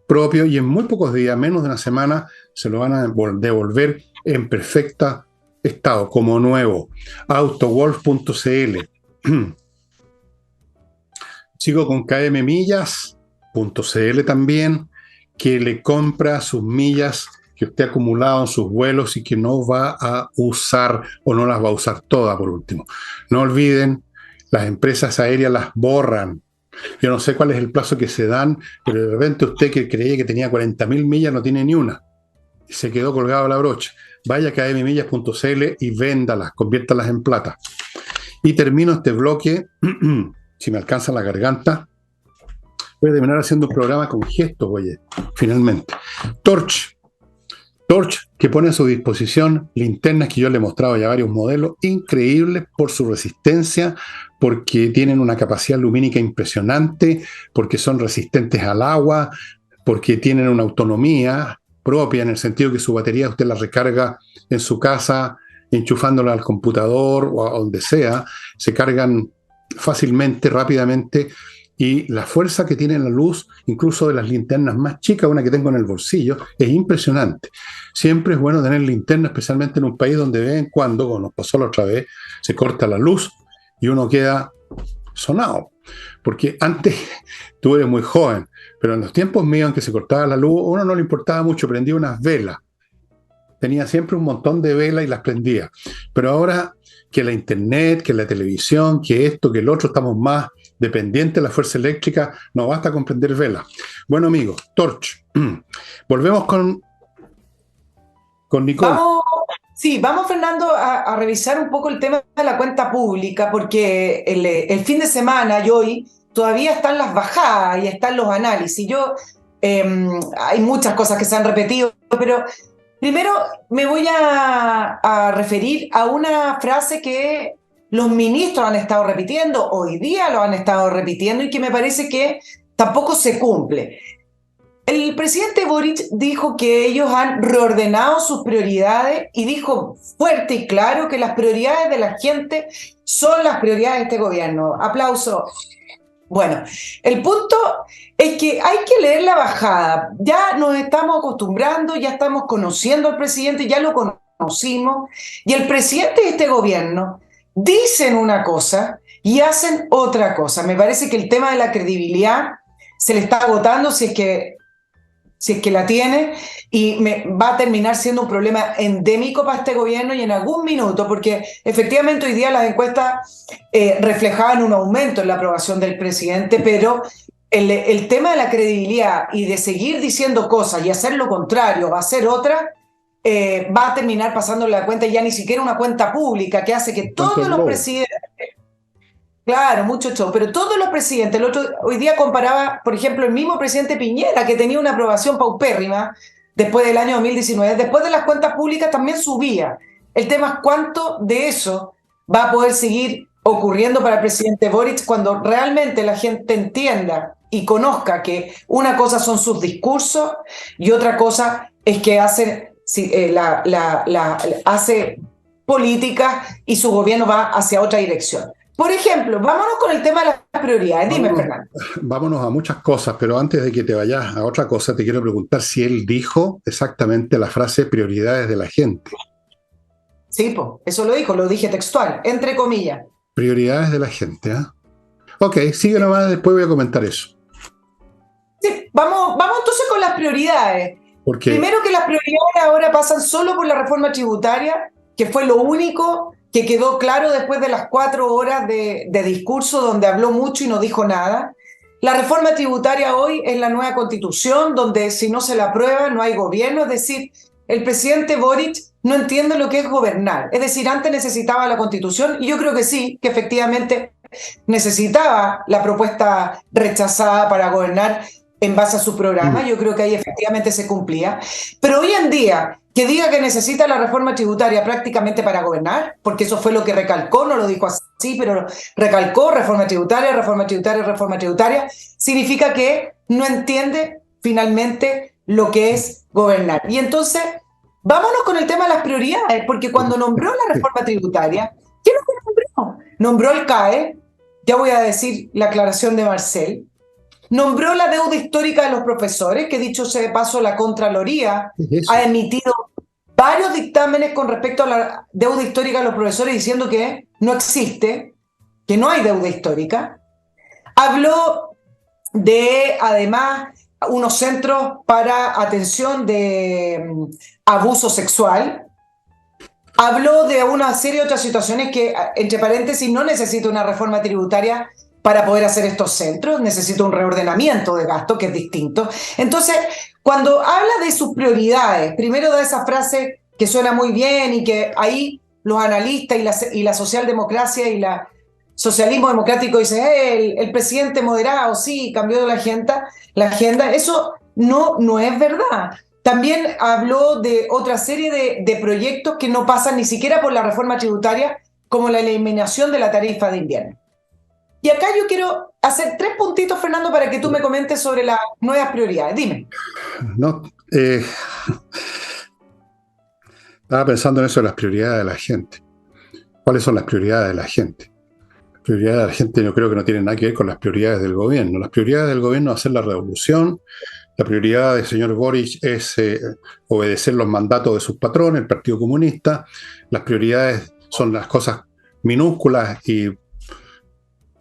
propio, y en muy pocos días, menos de una semana, se lo van a devolver en perfecta estado, como nuevo. Autowolf.cl. Sigo con kmmillas.cl también, que le compra sus millas que usted ha acumulado en sus vuelos y que no va a usar, o no las va a usar todas, por último. No olviden, las empresas aéreas las borran. Yo no sé cuál es el plazo que se dan, pero de repente usted que creía que tenía 40.000 millas no tiene ni una. Y se quedó colgado a la brocha. Vaya a kmmillas.cl y véndalas, conviértalas en plata. Y termino este bloque, si me alcanza la garganta, voy a terminar haciendo un programa con gestos, oye, finalmente. Torch, que pone a su disposición linternas que yo le he mostrado ya varios modelos, increíbles por su resistencia, porque tienen una capacidad lumínica impresionante, porque son resistentes al agua, porque tienen una autonomía propia en el sentido que su batería usted la recarga en su casa, enchufándola al computador o a donde sea, se cargan fácilmente, rápidamente, y la fuerza que tiene la luz, incluso de las linternas más chicas, una que tengo en el bolsillo, es impresionante. Siempre es bueno tener linterna, especialmente en un país donde de vez en cuando, como nos pasó la otra vez, se corta la luz y uno queda sonado. Porque antes, tú eres muy joven, pero en los tiempos míos en que se cortaba la luz, a uno no le importaba mucho, prendía unas velas tenía siempre un montón de velas y las prendía. Pero ahora que la internet, que la televisión, que esto, que el otro, estamos más dependientes de la fuerza eléctrica, no basta con prender velas. Bueno, amigos, Torch. Volvemos con Nicole. Sí, vamos, Fernando, a revisar un poco el tema de la cuenta pública, porque el fin de semana y hoy todavía están las bajadas y están los análisis. Hay muchas cosas que se han repetido, pero primero me voy a referir a una frase que los ministros han estado repitiendo, hoy día lo han estado repitiendo y que me parece que tampoco se cumple. El presidente Boric dijo que ellos han reordenado sus prioridades y dijo fuerte y claro que las prioridades de la gente son las prioridades de este gobierno. Aplauso. Bueno, el punto es que hay que leer la bajada. Ya nos estamos acostumbrando, ya estamos conociendo al presidente, ya lo conocimos. Y el presidente de este gobierno dicen una cosa y hacen otra cosa. Me parece que el tema de la credibilidad se le está agotando si es que la tiene, y va a terminar siendo un problema endémico para este gobierno y en algún minuto, porque efectivamente hoy día las encuestas reflejaban un aumento en la aprobación del presidente, pero el tema de la credibilidad y de seguir diciendo cosas y hacer lo contrario, va a ser otra, va a terminar pasando la cuenta, ya ni siquiera una cuenta pública, que hace que todos los presidentes... Claro, mucho show, pero todos los presidentes, hoy día comparaba, por ejemplo, el mismo presidente Piñera, que tenía una aprobación paupérrima después del año 2019, después de las cuentas públicas también subía. El tema es cuánto de eso va a poder seguir ocurriendo para el presidente Boric cuando realmente la gente entienda y conozca que una cosa son sus discursos y otra cosa es que hace políticas y su gobierno va hacia otra dirección. Por ejemplo, vámonos con el tema de las prioridades. Dime, Fernando. Vámonos a muchas cosas, pero antes de que te vayas a otra cosa, te quiero preguntar si él dijo exactamente la frase prioridades de la gente. Sí, eso lo dijo, lo dije textual, entre comillas. Prioridades de la gente, ¿eh? Ok, sigue nomás, después voy a comentar eso. Sí, vamos entonces con las prioridades. Porque... Primero, que las prioridades ahora pasan solo por la reforma tributaria, que fue lo único que quedó claro después de las 4 horas de discurso donde habló mucho y no dijo nada. La reforma tributaria hoy es la nueva constitución, donde si no se la aprueba no hay gobierno, es decir, el presidente Boric no entiende lo que es gobernar. Es decir, antes necesitaba la constitución y yo creo que sí, que efectivamente necesitaba la propuesta rechazada para gobernar en base a su programa. Yo creo que ahí efectivamente se cumplía. Pero hoy en día, que diga que necesita la reforma tributaria prácticamente para gobernar, porque eso fue lo que recalcó, no lo dijo así, pero recalcó reforma tributaria, reforma tributaria, reforma tributaria, significa que no entiende finalmente lo que es gobernar. Y entonces, vámonos con el tema de las prioridades, porque cuando nombró la reforma tributaria, ¿qué es lo que nombró? Nombró el CAE, ya voy a decir la aclaración de Marcel. Nombró la deuda histórica de los profesores, que dicho sea de paso, la Contraloría ha emitido varios dictámenes con respecto a la deuda histórica de los profesores diciendo que no existe, que no hay deuda histórica. Habló de, además, unos centros para atención de abuso sexual. Habló de una serie de otras situaciones que, entre paréntesis, no necesita una reforma tributaria para poder hacer estos centros, necesita un reordenamiento de gasto, que es distinto. Entonces, cuando habla de sus prioridades, primero da esa frase que suena muy bien y que ahí los analistas y la socialdemocracia y la socialismo democrático dicen, el presidente moderado, sí, cambió la agenda. Eso no es verdad. También habló de otra serie de proyectos que no pasan ni siquiera por la reforma tributaria, como la eliminación de la tarifa de invierno. Y acá yo quiero hacer 3 puntitos, Fernando, para que tú me comentes sobre las nuevas prioridades. Dime. No, estaba pensando en eso de las prioridades de la gente. ¿Cuáles son las prioridades de la gente? Las prioridades de la gente yo creo que no tienen nada que ver con las prioridades del gobierno. Las prioridades del gobierno es hacer la revolución. La prioridad del señor Boric es obedecer los mandatos de sus patrones, el Partido Comunista. Las prioridades son las cosas minúsculas y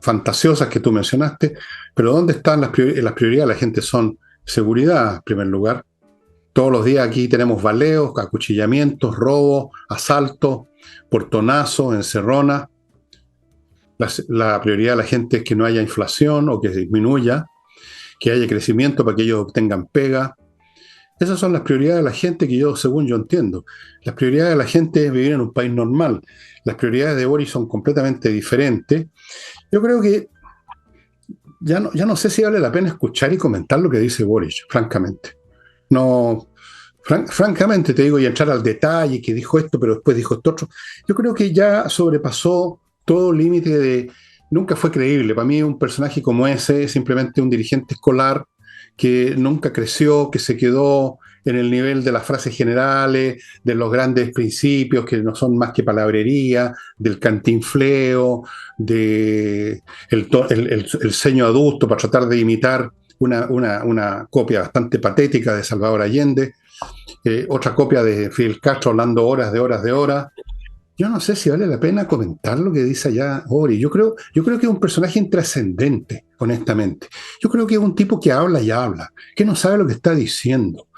fantasiosas que tú mencionaste, pero ¿dónde están las prioridades de la gente? Son seguridad, en primer lugar, Todos los días aquí tenemos baleos, acuchillamientos, robos, asaltos, portonazos, encerronas. La prioridad de la gente es que no haya inflación o que disminuya, que haya crecimiento para que ellos obtengan pega. Esas son las prioridades de la gente que según yo entiendo. Las prioridades de la gente es vivir en un país normal. Las prioridades de Boris son completamente diferentes. Yo creo que ya no sé si vale la pena escuchar y comentar lo que dice Boris, francamente. No, francamente te digo, y entrar al detalle, que dijo esto, pero después dijo esto otro. Yo creo que ya sobrepasó todo límite de... Nunca fue creíble. Para mí un personaje como ese es simplemente un dirigente escolar que nunca creció, que se quedó en el nivel de las frases generales, de los grandes principios que no son más que palabrería, del cantinfleo, de el ceño adusto para tratar de imitar una copia bastante patética de Salvador Allende, otra copia de Fidel Castro hablando horas de horas de horas. Yo no sé si vale la pena comentar lo que dice allá Ori. Yo creo que es un personaje intrascendente, honestamente. Yo creo que es un tipo que habla y habla, que no sabe lo que está diciendo.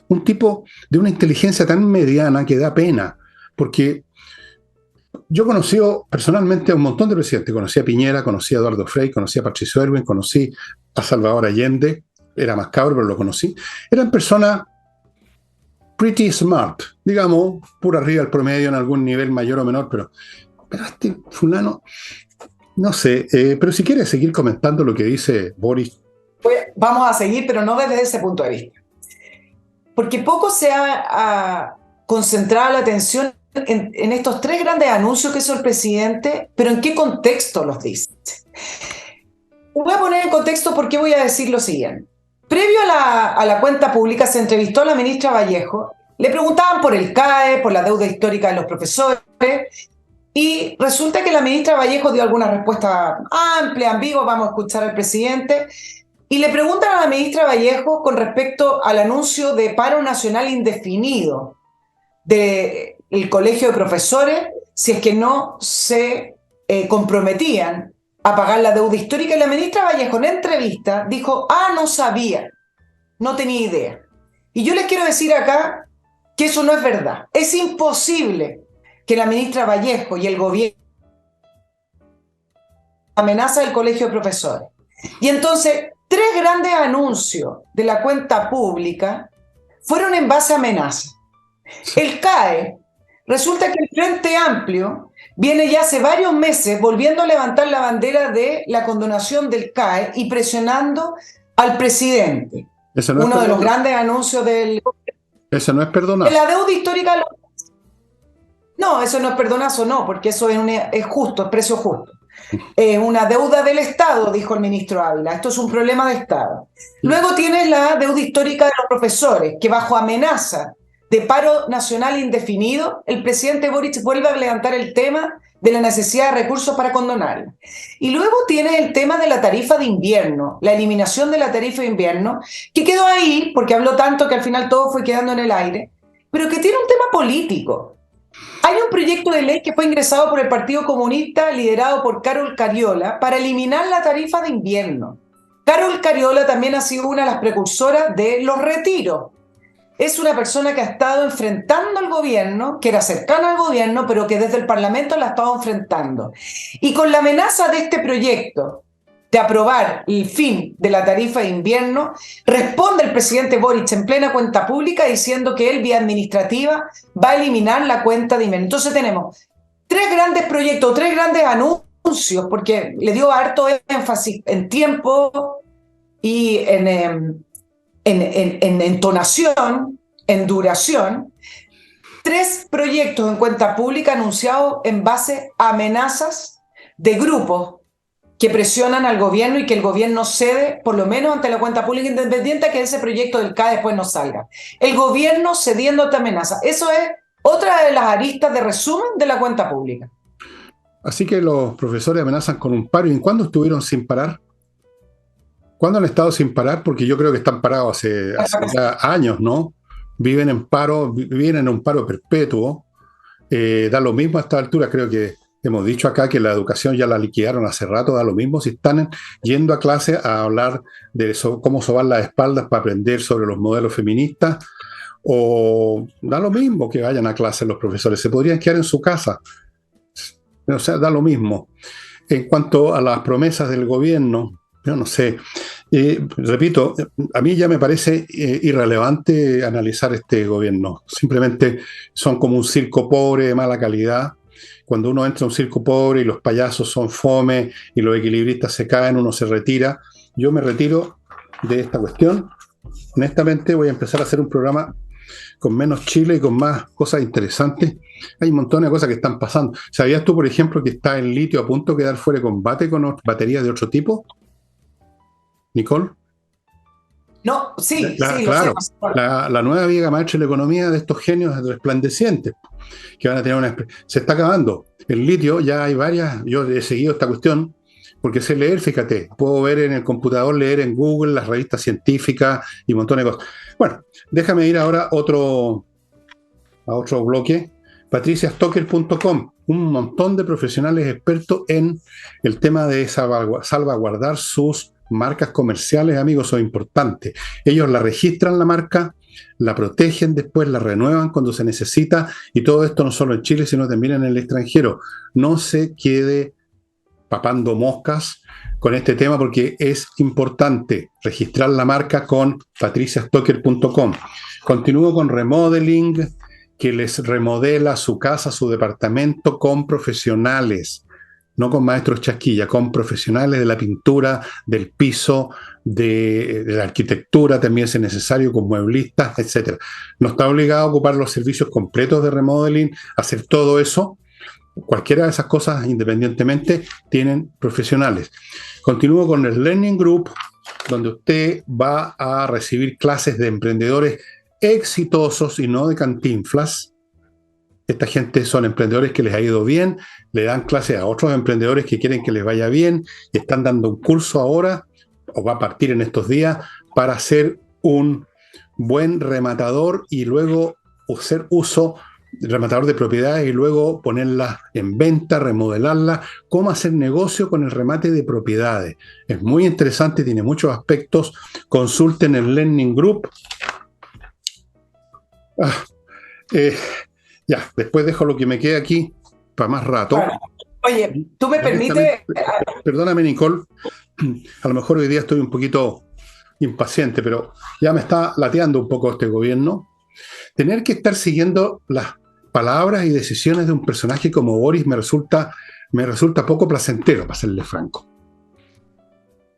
Un tipo de una inteligencia tan mediana que da pena, porque yo he conocido personalmente a un montón de presidentes. Conocí a Piñera, conocí a Eduardo Frei, conocí a Patricio Erwin, conocí a Salvador Allende. Era más cabro, pero lo conocí. Eran personas pretty smart, digamos, por arriba del promedio en algún nivel mayor o menor, pero este fulano, no sé, pero si quieres seguir comentando lo que dice Boris. Pues vamos a seguir, pero no desde ese punto de vista. Porque poco se ha concentrado la atención en estos tres grandes anuncios que hizo el presidente, pero ¿en qué contexto los dice? Voy a poner en contexto por qué voy a decir lo siguiente. Previo a la cuenta pública se entrevistó a la ministra Vallejo, le preguntaban por el CAE, por la deuda histórica de los profesores, y resulta que la ministra Vallejo dio alguna respuesta amplia, ambigua, vamos a escuchar al presidente, y le preguntan a la ministra Vallejo con respecto al anuncio de paro nacional indefinido del Colegio de Profesores, si es que no se comprometían a pagar la deuda histórica, y la ministra Vallejo en entrevista dijo, no sabía, no tenía idea. Y yo les quiero decir acá que eso no es verdad. Es imposible que la ministra Vallejo y el gobierno amenaza el Colegio de Profesores. Y entonces, tres grandes anuncios de la cuenta pública fueron en base a amenazas. El CAE, resulta que el Frente Amplio viene ya hace varios meses volviendo a levantar la bandera de la condonación del CAE y presionando al presidente. Eso no Uno de los grandes anuncios del... Eso no es perdonar. La deuda histórica... No, eso no es perdonazo, no, porque eso es justo, es precio justo. Es una deuda del Estado, dijo el ministro Ávila. Esto es un problema de Estado. Luego tienes la deuda histórica de los profesores, que bajo amenaza de paro nacional indefinido, el presidente Boric vuelve a levantar el tema de la necesidad de recursos para condonarla. Y luego tiene el tema de la tarifa de invierno, la eliminación de la tarifa de invierno, que quedó ahí, porque habló tanto que al final todo fue quedando en el aire, pero que tiene un tema político. Hay un proyecto de ley que fue ingresado por el Partido Comunista, liderado por Carol Cariola, para eliminar la tarifa de invierno. Carol Cariola también ha sido una de las precursoras de los retiros. Es una persona que ha estado enfrentando al gobierno, que era cercana al gobierno, pero que desde el Parlamento la ha estado enfrentando. Y con la amenaza de este proyecto de aprobar el fin de la tarifa de invierno, responde el presidente Boric en plena cuenta pública diciendo que él, vía administrativa, va a eliminar la cuenta de invierno. Entonces tenemos tres grandes proyectos, tres grandes anuncios, porque le dio harto énfasis en tiempo y en entonación, en duración, tres proyectos en cuenta pública anunciados en base a amenazas de grupos que presionan al gobierno y que el gobierno cede, por lo menos ante la cuenta pública independiente, a que ese proyecto del CAE después no salga. El gobierno cediendo a esta amenaza. Eso es otra de las aristas de resumen de la cuenta pública. Así que los profesores amenazan con un paro. ¿Y cuándo estuvieron sin parar? ¿Cuándo han estado sin parar? Porque yo creo que están parados hace ya años, ¿no? Viven en un paro perpetuo. Da lo mismo a esta altura, creo que hemos dicho acá que la educación ya la liquidaron hace rato, da lo mismo si están yendo a clase a hablar de cómo sobar las espaldas para aprender sobre los modelos feministas O da lo mismo que vayan a clase los profesores, se podrían quedar en su casa. O sea, da lo mismo. En cuanto a las promesas del gobierno, yo no sé. Repito, a mí ya me parece irrelevante analizar este gobierno. Simplemente son como un circo pobre de mala calidad. Cuando uno entra a un circo pobre y los payasos son fome y los equilibristas se caen, uno se retira. Yo me retiro de esta cuestión. Honestamente, voy a empezar a hacer un programa con menos Chile y con más cosas interesantes. Hay un montón de cosas que están pasando. ¿Sabías tú, por ejemplo, que está el litio a punto de quedar fuera de combate con baterías de otro tipo? Nicole. No, sí, sí, lo sé. Claro, la nueva viga maestra de la economía de estos genios resplandecientes que van a tener se está acabando. El litio, ya hay varias, yo he seguido esta cuestión porque sé leer, fíjate, puedo ver en el computador, leer en Google, las revistas científicas y un montón de cosas. Bueno, déjame ir ahora a otro bloque, patriciastocker.com, un montón de profesionales expertos en el tema de salvaguardar sus marcas comerciales, amigos, son importantes. Ellos la registran la marca, la protegen después, la renuevan cuando se necesita, y todo esto no solo en Chile, sino también en el extranjero. No se quede papando moscas con este tema porque es importante registrar la marca con patriciastocker.com. Continúo con Remodeling, que les remodela su casa, su departamento con profesionales, no con maestros chasquilla, con profesionales de la pintura, del piso, de la arquitectura, también si es necesario, con mueblistas, etc. No está obligado a ocupar los servicios completos de remodeling, hacer todo eso. Cualquiera de esas cosas, independientemente, tienen profesionales. Continúo con el Learning Group, donde usted va a recibir clases de emprendedores exitosos y no de cantinflas. Esta gente son emprendedores que les ha ido bien, le dan clases a otros emprendedores que quieren que les vaya bien y están dando un curso ahora, o va a partir en estos días, para ser un buen rematador y luego hacer rematador de propiedades y luego ponerlas en venta, remodelarlas, cómo hacer negocio con el remate de propiedades. Es muy interesante, tiene muchos aspectos. Consulten el Learning Group. Ya, después dejo lo que me quede aquí para más rato. Bueno, oye, ¿tú me permites? Perdóname, Nicole, a lo mejor hoy día estoy un poquito impaciente, pero ya me está lateando un poco este gobierno. Tener que estar siguiendo las palabras y decisiones de un personaje como Boris me resulta poco placentero, para serle franco.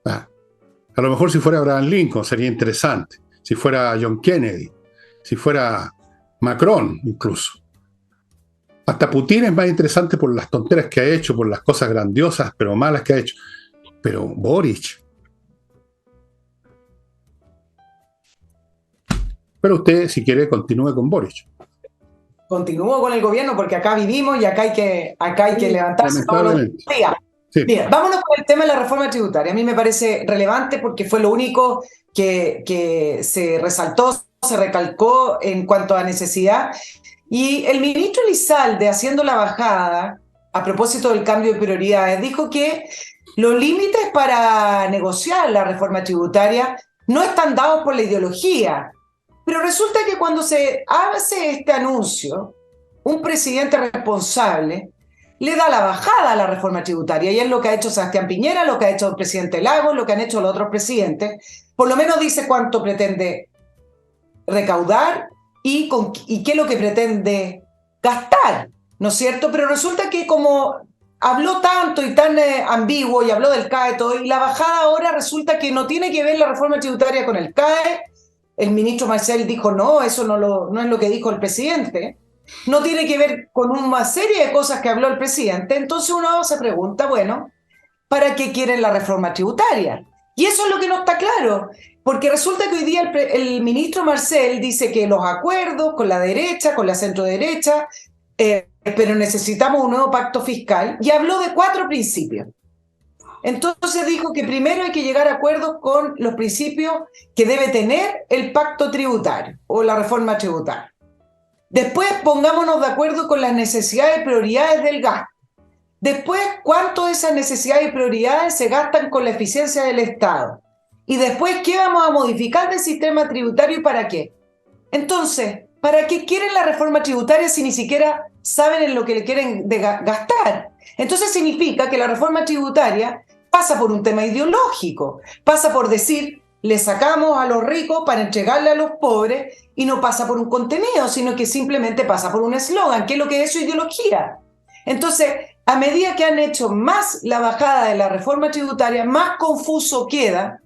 A lo mejor si fuera Abraham Lincoln sería interesante, si fuera John Kennedy, si fuera Macron incluso. Hasta Putin es más interesante por las tonteras que ha hecho, por las cosas grandiosas pero malas que ha hecho. Pero Boric. Pero usted, si quiere, continúe con Boric. Continúo con el gobierno porque acá vivimos y acá hay que levantarse todos los días. Sí. Bien, vámonos con el tema de la reforma tributaria. A mí me parece relevante porque fue lo único que se resaltó, se recalcó en cuanto a necesidad. Y el ministro Elizalde, haciendo la bajada a propósito del cambio de prioridades, dijo que los límites para negociar la reforma tributaria no están dados por la ideología. Pero resulta que cuando se hace este anuncio, un presidente responsable le da la bajada a la reforma tributaria, y es lo que ha hecho Sebastián Piñera, lo que ha hecho el presidente Lagos, lo que han hecho los otros presidentes. Por lo menos dice cuánto pretende recaudar y qué es lo que pretende gastar, ¿no es cierto? Pero resulta que como habló tanto y tan ambiguo y habló del CAE todo, y la bajada ahora resulta que no tiene que ver la reforma tributaria con el CAE. El ministro Marcel dijo, no, eso no es lo que dijo el presidente. No tiene que ver con una serie de cosas que habló el presidente. Entonces uno se pregunta, bueno, ¿para qué quieren la reforma tributaria? Y eso es lo que no está claro, porque resulta que hoy día el ministro Marcel dice que los acuerdos con la derecha, con la centroderecha, pero necesitamos un nuevo pacto fiscal, y habló de 4 principios. Entonces dijo que primero hay que llegar a acuerdos con los principios que debe tener el pacto tributario o la reforma tributaria. Después pongámonos de acuerdo con las necesidades y prioridades del gasto. Después, cuánto de esas necesidades y prioridades se gastan con la eficiencia del Estado. Y después, ¿qué vamos a modificar del sistema tributario y para qué? Entonces, ¿para qué quieren la reforma tributaria si ni siquiera saben en lo que le quieren gastar? Entonces significa que la reforma tributaria pasa por un tema ideológico, pasa por decir, le sacamos a los ricos para entregarle a los pobres, y no pasa por un contenido, sino que simplemente pasa por un eslogan, que es lo que es su ideología. Entonces, a medida que han hecho más la bajada de la reforma tributaria, más confuso queda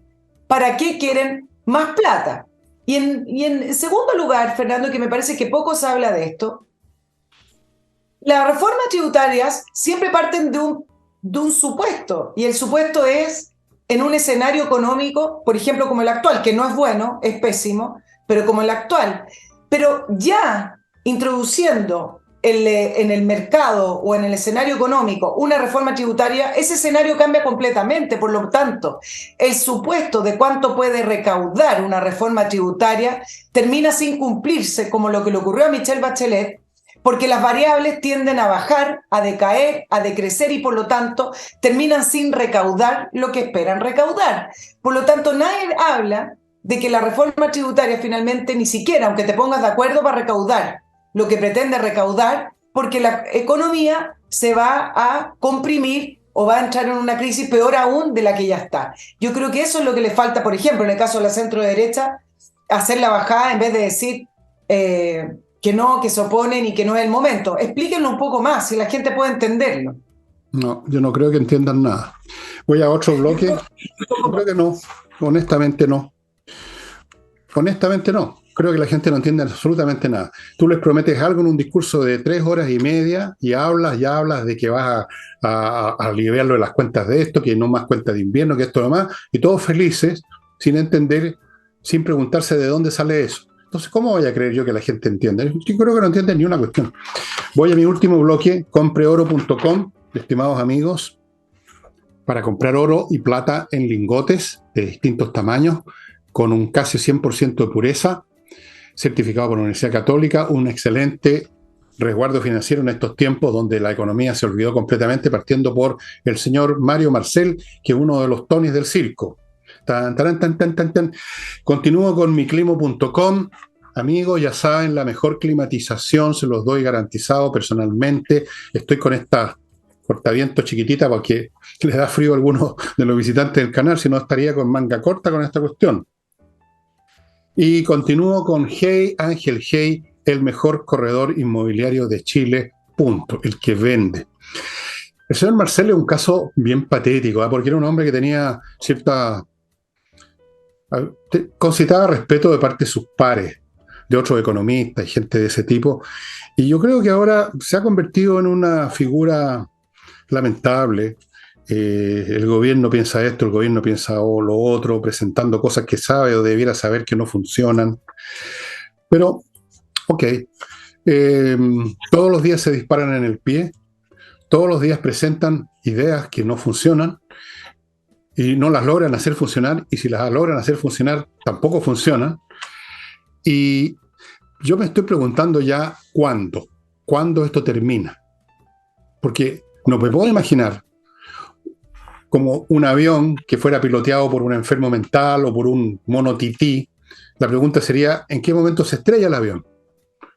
para qué quieren más plata. Y en segundo lugar, Fernando, que me parece que poco se habla de esto, las reformas tributarias siempre parten de un supuesto, y el supuesto es en un escenario económico, por ejemplo, como el actual, que no es bueno, es pésimo, pero como el actual. Pero ya introduciendo en el mercado o en el escenario económico una reforma tributaria, ese escenario cambia completamente. Por lo tanto, el supuesto de cuánto puede recaudar una reforma tributaria termina sin cumplirse, como lo que le ocurrió a Michelle Bachelet, porque las variables tienden a bajar, a decaer, a decrecer, y por lo tanto terminan sin recaudar lo que esperan recaudar. Por lo tanto, nadie habla de que la reforma tributaria finalmente ni siquiera, aunque te pongas de acuerdo, va a recaudar lo que pretende recaudar, porque la economía se va a comprimir o va a entrar en una crisis peor aún de la que ya está. Yo creo que eso es lo que le falta, por ejemplo, en el caso de la centro-derecha, hacer la bajada en vez de decir que no, que se oponen y que no es el momento. Explíquenlo un poco más, si la gente puede entenderlo. No, yo no creo que entiendan nada. Voy a otro bloque. Yo creo que no, honestamente no. Honestamente no. Creo que la gente no entiende absolutamente nada. Tú les prometes algo en un discurso de 3 horas y media y hablas de que vas a aliviarlo de las cuentas de esto, que no más cuentas de invierno, que esto y lo más, y todos felices, sin entender, sin preguntarse de dónde sale eso. Entonces, ¿cómo voy a creer yo que la gente entiende? Yo creo que no entiende ni una cuestión. Voy a mi último bloque, compreoro.com, estimados amigos, para comprar oro y plata en lingotes de distintos tamaños, con un casi 100% de pureza, certificado por la Universidad Católica, un excelente resguardo financiero en estos tiempos donde la economía se olvidó completamente, partiendo por el señor Mario Marcel, que es uno de los Tonys del circo. Tan, tan, tan, tan, tan, tan. Continúo con miclimo.com. Amigos, ya saben, la mejor climatización, se los doy garantizado personalmente. Estoy con esta cortavientos chiquitita porque les da frío a algunos de los visitantes del canal, si no estaría con manga corta con esta cuestión. Y continúo con Hey, Ángel Hey, el mejor corredor inmobiliario de Chile, punto, el que vende. El señor Marcel es un caso bien patético, porque era un hombre que tenía cierta... concitaba respeto de parte de sus pares, de otros economistas y gente de ese tipo, y yo creo que ahora se ha convertido en una figura lamentable. El gobierno piensa esto, el gobierno piensa lo otro, presentando cosas que sabe o debiera saber que no funcionan. Pero, ok, todos los días se disparan en el pie, todos los días presentan ideas que no funcionan y no las logran hacer funcionar, y si las logran hacer funcionar, tampoco funcionan. Y yo me estoy preguntando ya cuándo esto termina. Porque no me puedo imaginar como un avión que fuera piloteado por un enfermo mental o por un mono tití. La pregunta sería, ¿en qué momento se estrella el avión?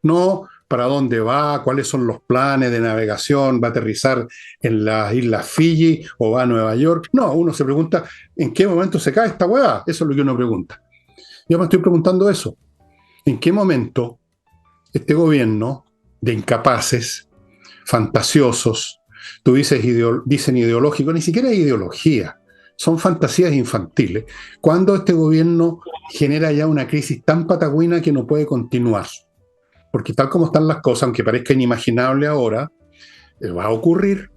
No para dónde va, cuáles son los planes de navegación, va a aterrizar en las Islas Fiji o va a Nueva York. No, uno se pregunta, ¿en qué momento se cae esta hueá? Eso es lo que uno pregunta. Yo me estoy preguntando eso. ¿En qué momento este gobierno de incapaces, fantasiosos, tú dicen ideológico, ni siquiera es ideología, son fantasías infantiles, cuando este gobierno genera ya una crisis tan patagüina que no puede continuar? Porque tal como están las cosas, aunque parezca inimaginable ahora, va a ocurrir.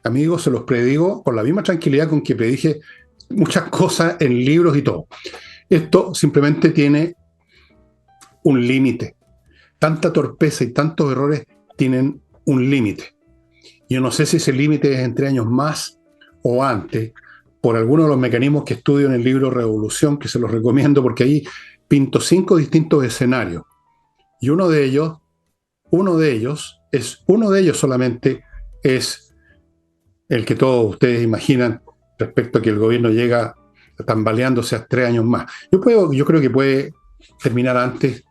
Amigos, se los predigo con la misma tranquilidad con que predije muchas cosas en libros y todo. Esto simplemente tiene un límite. Tanta torpeza y tantos errores tienen un límite. Yo no sé si ese límite es entre años más o antes, por algunos de los mecanismos que estudio en el libro Revolución, que se los recomiendo porque ahí pinto 5 distintos escenarios. Y uno de ellos solamente es el que todos ustedes imaginan respecto a que el gobierno llega tambaleándose a 3 años más. Yo creo que puede terminar antes,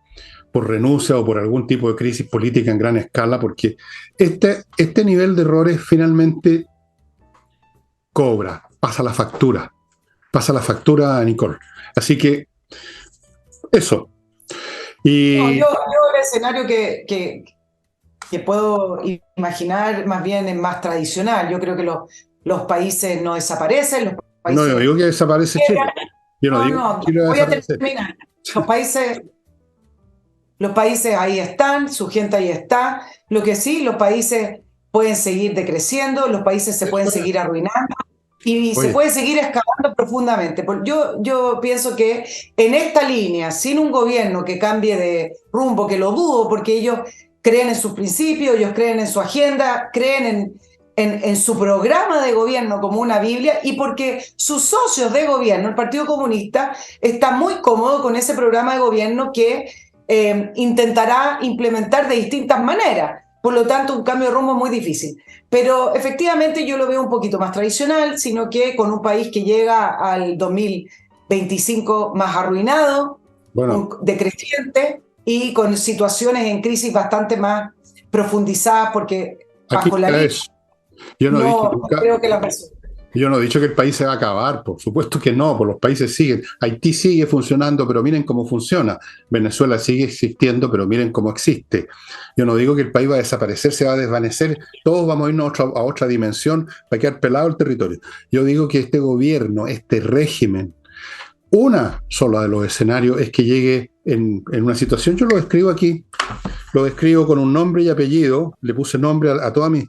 por renuncia o por algún tipo de crisis política en gran escala, porque este nivel de errores finalmente cobra, pasa la factura a Nicole. Así que eso. No, Y el escenario que puedo imaginar más bien es más tradicional. Yo creo que los países no desaparecen, los no, yo países digo que desaparece Chile. Yo no no, digo no, que Chile va a voy a desaparecer. terminar. Los países, los países ahí están, su gente ahí está. Lo que sí, los países pueden seguir decreciendo, los países se pueden seguir arruinando y se Oye, puede seguir excavando profundamente. Yo pienso que en esta línea, sin un gobierno que cambie de rumbo, que lo dudo, porque ellos creen en sus principios, ellos creen en su agenda, creen en su programa de gobierno como una Biblia y porque sus socios de gobierno, el Partido Comunista, está muy cómodo con ese programa de gobierno que intentará implementar de distintas maneras. Por lo tanto, un cambio de rumbo muy difícil. Pero efectivamente yo lo veo un poquito más tradicional, sino que con un país que llega al 2025 más arruinado, bueno, decreciente y con situaciones en crisis bastante más profundizadas, porque aquí bajo la ya línea es. Yo no he dicho no nunca, creo que la persona. yo no he dicho que el país se va a acabar, por supuesto que no, pues los países siguen. Haití sigue funcionando, pero miren cómo funciona. Venezuela sigue existiendo, pero miren cómo existe. Yo no digo que el país va a desaparecer, se va a desvanecer, todos vamos a irnos a otra dimensión para quedar pelado el territorio. Yo digo que este gobierno, este régimen, una sola de los escenarios es que llegue en una situación, yo lo describo aquí, lo describo con un nombre y apellido, le puse nombre a toda mi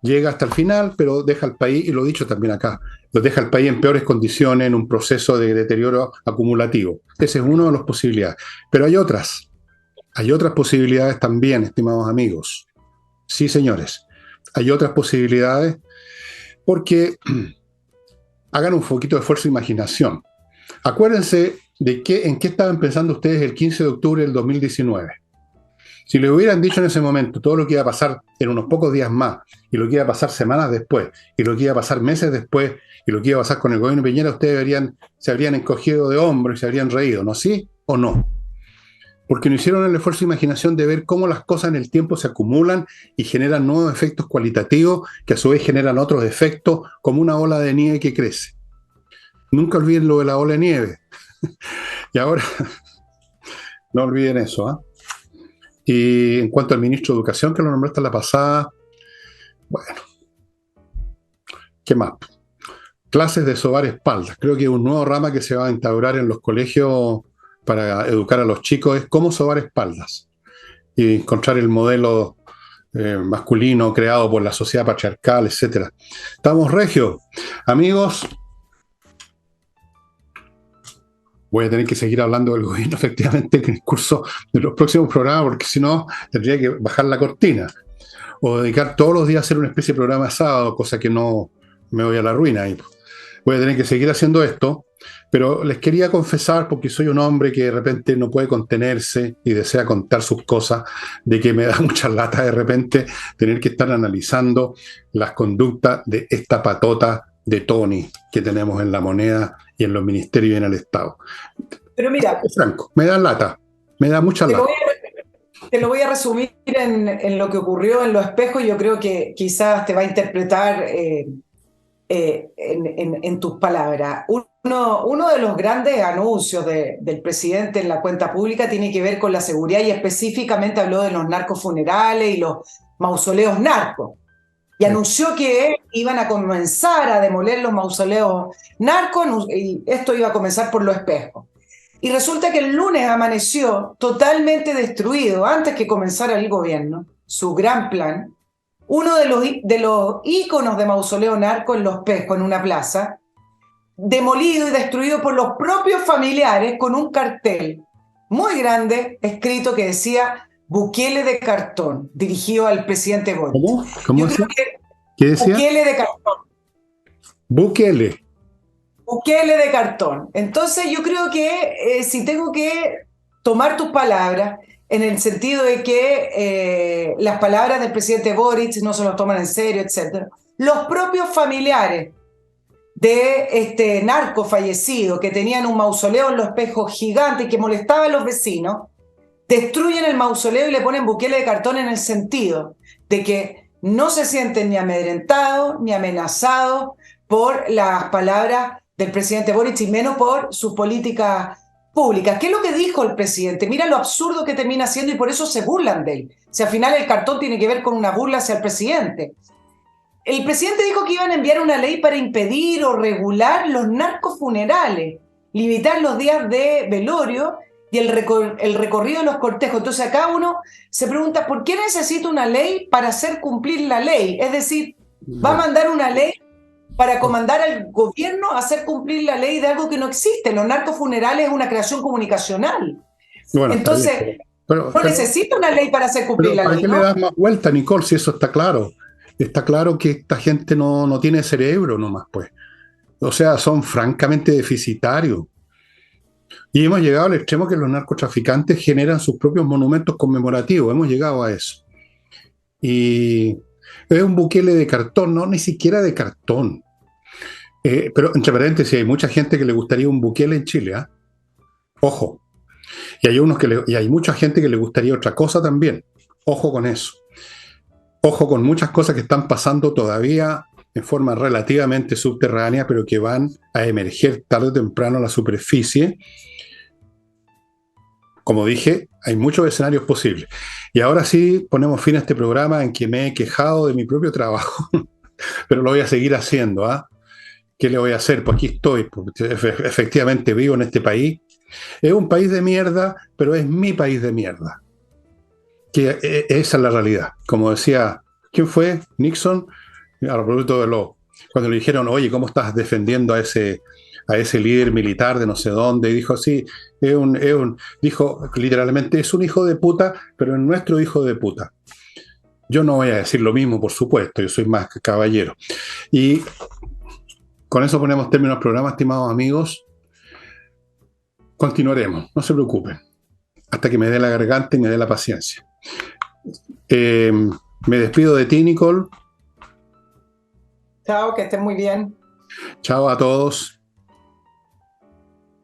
llega hasta el final, pero deja al país, y lo he dicho también acá, lo deja al país en peores condiciones, en un proceso de deterioro acumulativo. Esa es una de las posibilidades. Pero hay otras posibilidades también, estimados amigos. Sí, señores, hay otras posibilidades porque hagan un poquito de esfuerzo de imaginación. Acuérdense de en qué estaban pensando ustedes el 15 de octubre del 2019. Si le hubieran dicho en ese momento todo lo que iba a pasar en unos pocos días más, y lo que iba a pasar semanas después, y lo que iba a pasar meses después, y lo que iba a pasar con el gobierno de Piñera, ustedes se habrían encogido de hombros y se habrían reído, ¿no? ¿Sí o no? Porque no hicieron el esfuerzo de imaginación de ver cómo las cosas en el tiempo se acumulan y generan nuevos efectos cualitativos que a su vez generan otros efectos como una ola de nieve que crece. Nunca olviden lo de la ola de nieve. Y ahora, no olviden eso, ¿ah? Y en cuanto al ministro de Educación, que lo nombraste la pasada, bueno, ¿qué más? Clases de sobar espaldas. Creo que un nuevo rama que se va a instaurar en los colegios para educar a los chicos es cómo sobar espaldas y encontrar el modelo masculino creado por la sociedad patriarcal, etcétera. Estamos regios. Amigos, voy a tener que seguir hablando del gobierno efectivamente en el curso de los próximos programas, porque si no, tendría que bajar la cortina o dedicar todos los días a hacer una especie de programa de sábado, cosa que no me voy a la ruina ahí. Voy a tener que seguir haciendo esto, pero les quería confesar, porque soy un hombre que de repente no puede contenerse y desea contar sus cosas, de que me da mucha lata de repente tener que estar analizando las conductas de esta patota de Tony que tenemos en la moneda y en los ministerios y en el Estado. Pero mira, Franco, me da lata, me da mucha lata. te lo voy a resumir en lo que ocurrió en Los Espejos. Yo creo que quizás te va a interpretar en tus palabras. Uno de los grandes anuncios del presidente en la cuenta pública tiene que ver con la seguridad y específicamente habló de los narcofunerales y los mausoleos narcos. Y anunció que iban a comenzar a demoler los mausoleos narcos y esto iba a comenzar por Los Espejos. Y resulta que el lunes amaneció totalmente destruido, antes que comenzara el gobierno, su gran plan, uno de los íconos de mausoleo narco en Los Espejos, en una plaza, demolido y destruido por los propios familiares con un cartel muy grande escrito que decía Bukele de cartón, dirigido al presidente Boric. ¿Cómo decía? ¿Qué decía? Bukele de cartón. Bukele. Bukele de cartón. Entonces yo creo que si tengo que tomar tus palabras en el sentido de que las palabras del presidente Boric no se los toman en serio, etc. Los propios familiares de este narco fallecido que tenían un mausoleo en Los Espejos gigante y que molestaba a los vecinos, destruyen el mausoleo y le ponen Bukele de cartón en el sentido de que no se sienten ni amedrentados ni amenazados por las palabras del presidente Boric y menos por sus políticas públicas. ¿Qué es lo que dijo el presidente? Mira lo absurdo que termina siendo y por eso se burlan de él. Si al final el cartón tiene que ver con una burla hacia el presidente. El presidente dijo que iban a enviar una ley para impedir o regular los narcofunerales, limitar los días de velorio y el recorrido de los cortejos. Entonces acá uno se pregunta, ¿por qué necesita una ley para hacer cumplir la ley? Es decir, ¿va a mandar una ley para comandar al gobierno a hacer cumplir la ley de algo que no existe? Los narcofunerales es una creación comunicacional. Bueno, entonces, no necesita una ley para hacer cumplir la ley, ¿para qué le das más vuelta, Nicole, si eso está claro? Está claro que esta gente no tiene cerebro nomás, pues. O sea, son francamente deficitarios. Y hemos llegado al extremo que los narcotraficantes generan sus propios monumentos conmemorativos. Hemos llegado a eso. Y es un Bukele de cartón, no, ni siquiera de cartón. Pero, entre paréntesis, hay mucha gente que le gustaría un Bukele en Chile, ¿eh? Ojo. Y hay mucha gente que le gustaría otra cosa también. Ojo con eso. Ojo con muchas cosas que están pasando todavía en forma relativamente subterránea, pero que van a emerger tarde o temprano a la superficie. Como dije, hay muchos escenarios posibles. Y ahora sí ponemos fin a este programa en que me he quejado de mi propio trabajo, pero lo voy a seguir haciendo, ¿ah? ¿Qué le voy a hacer? Pues aquí estoy, porque efectivamente vivo en este país. Es un país de mierda, pero es mi país de mierda. Que esa es la realidad. Como decía, ¿quién fue? Nixon, a propósito cuando le dijeron, oye, ¿cómo estás defendiendo a ese líder militar de no sé dónde? Y dijo, sí, dijo literalmente, es un hijo de puta, pero es nuestro hijo de puta. Yo no voy a decir lo mismo, por supuesto, yo soy más caballero. Y con eso ponemos término al programa, estimados amigos. Continuaremos, no se preocupen, hasta que me dé la garganta y me dé la paciencia. Me despido de ti, Nicole. Chao, que estén muy bien. Chao a todos.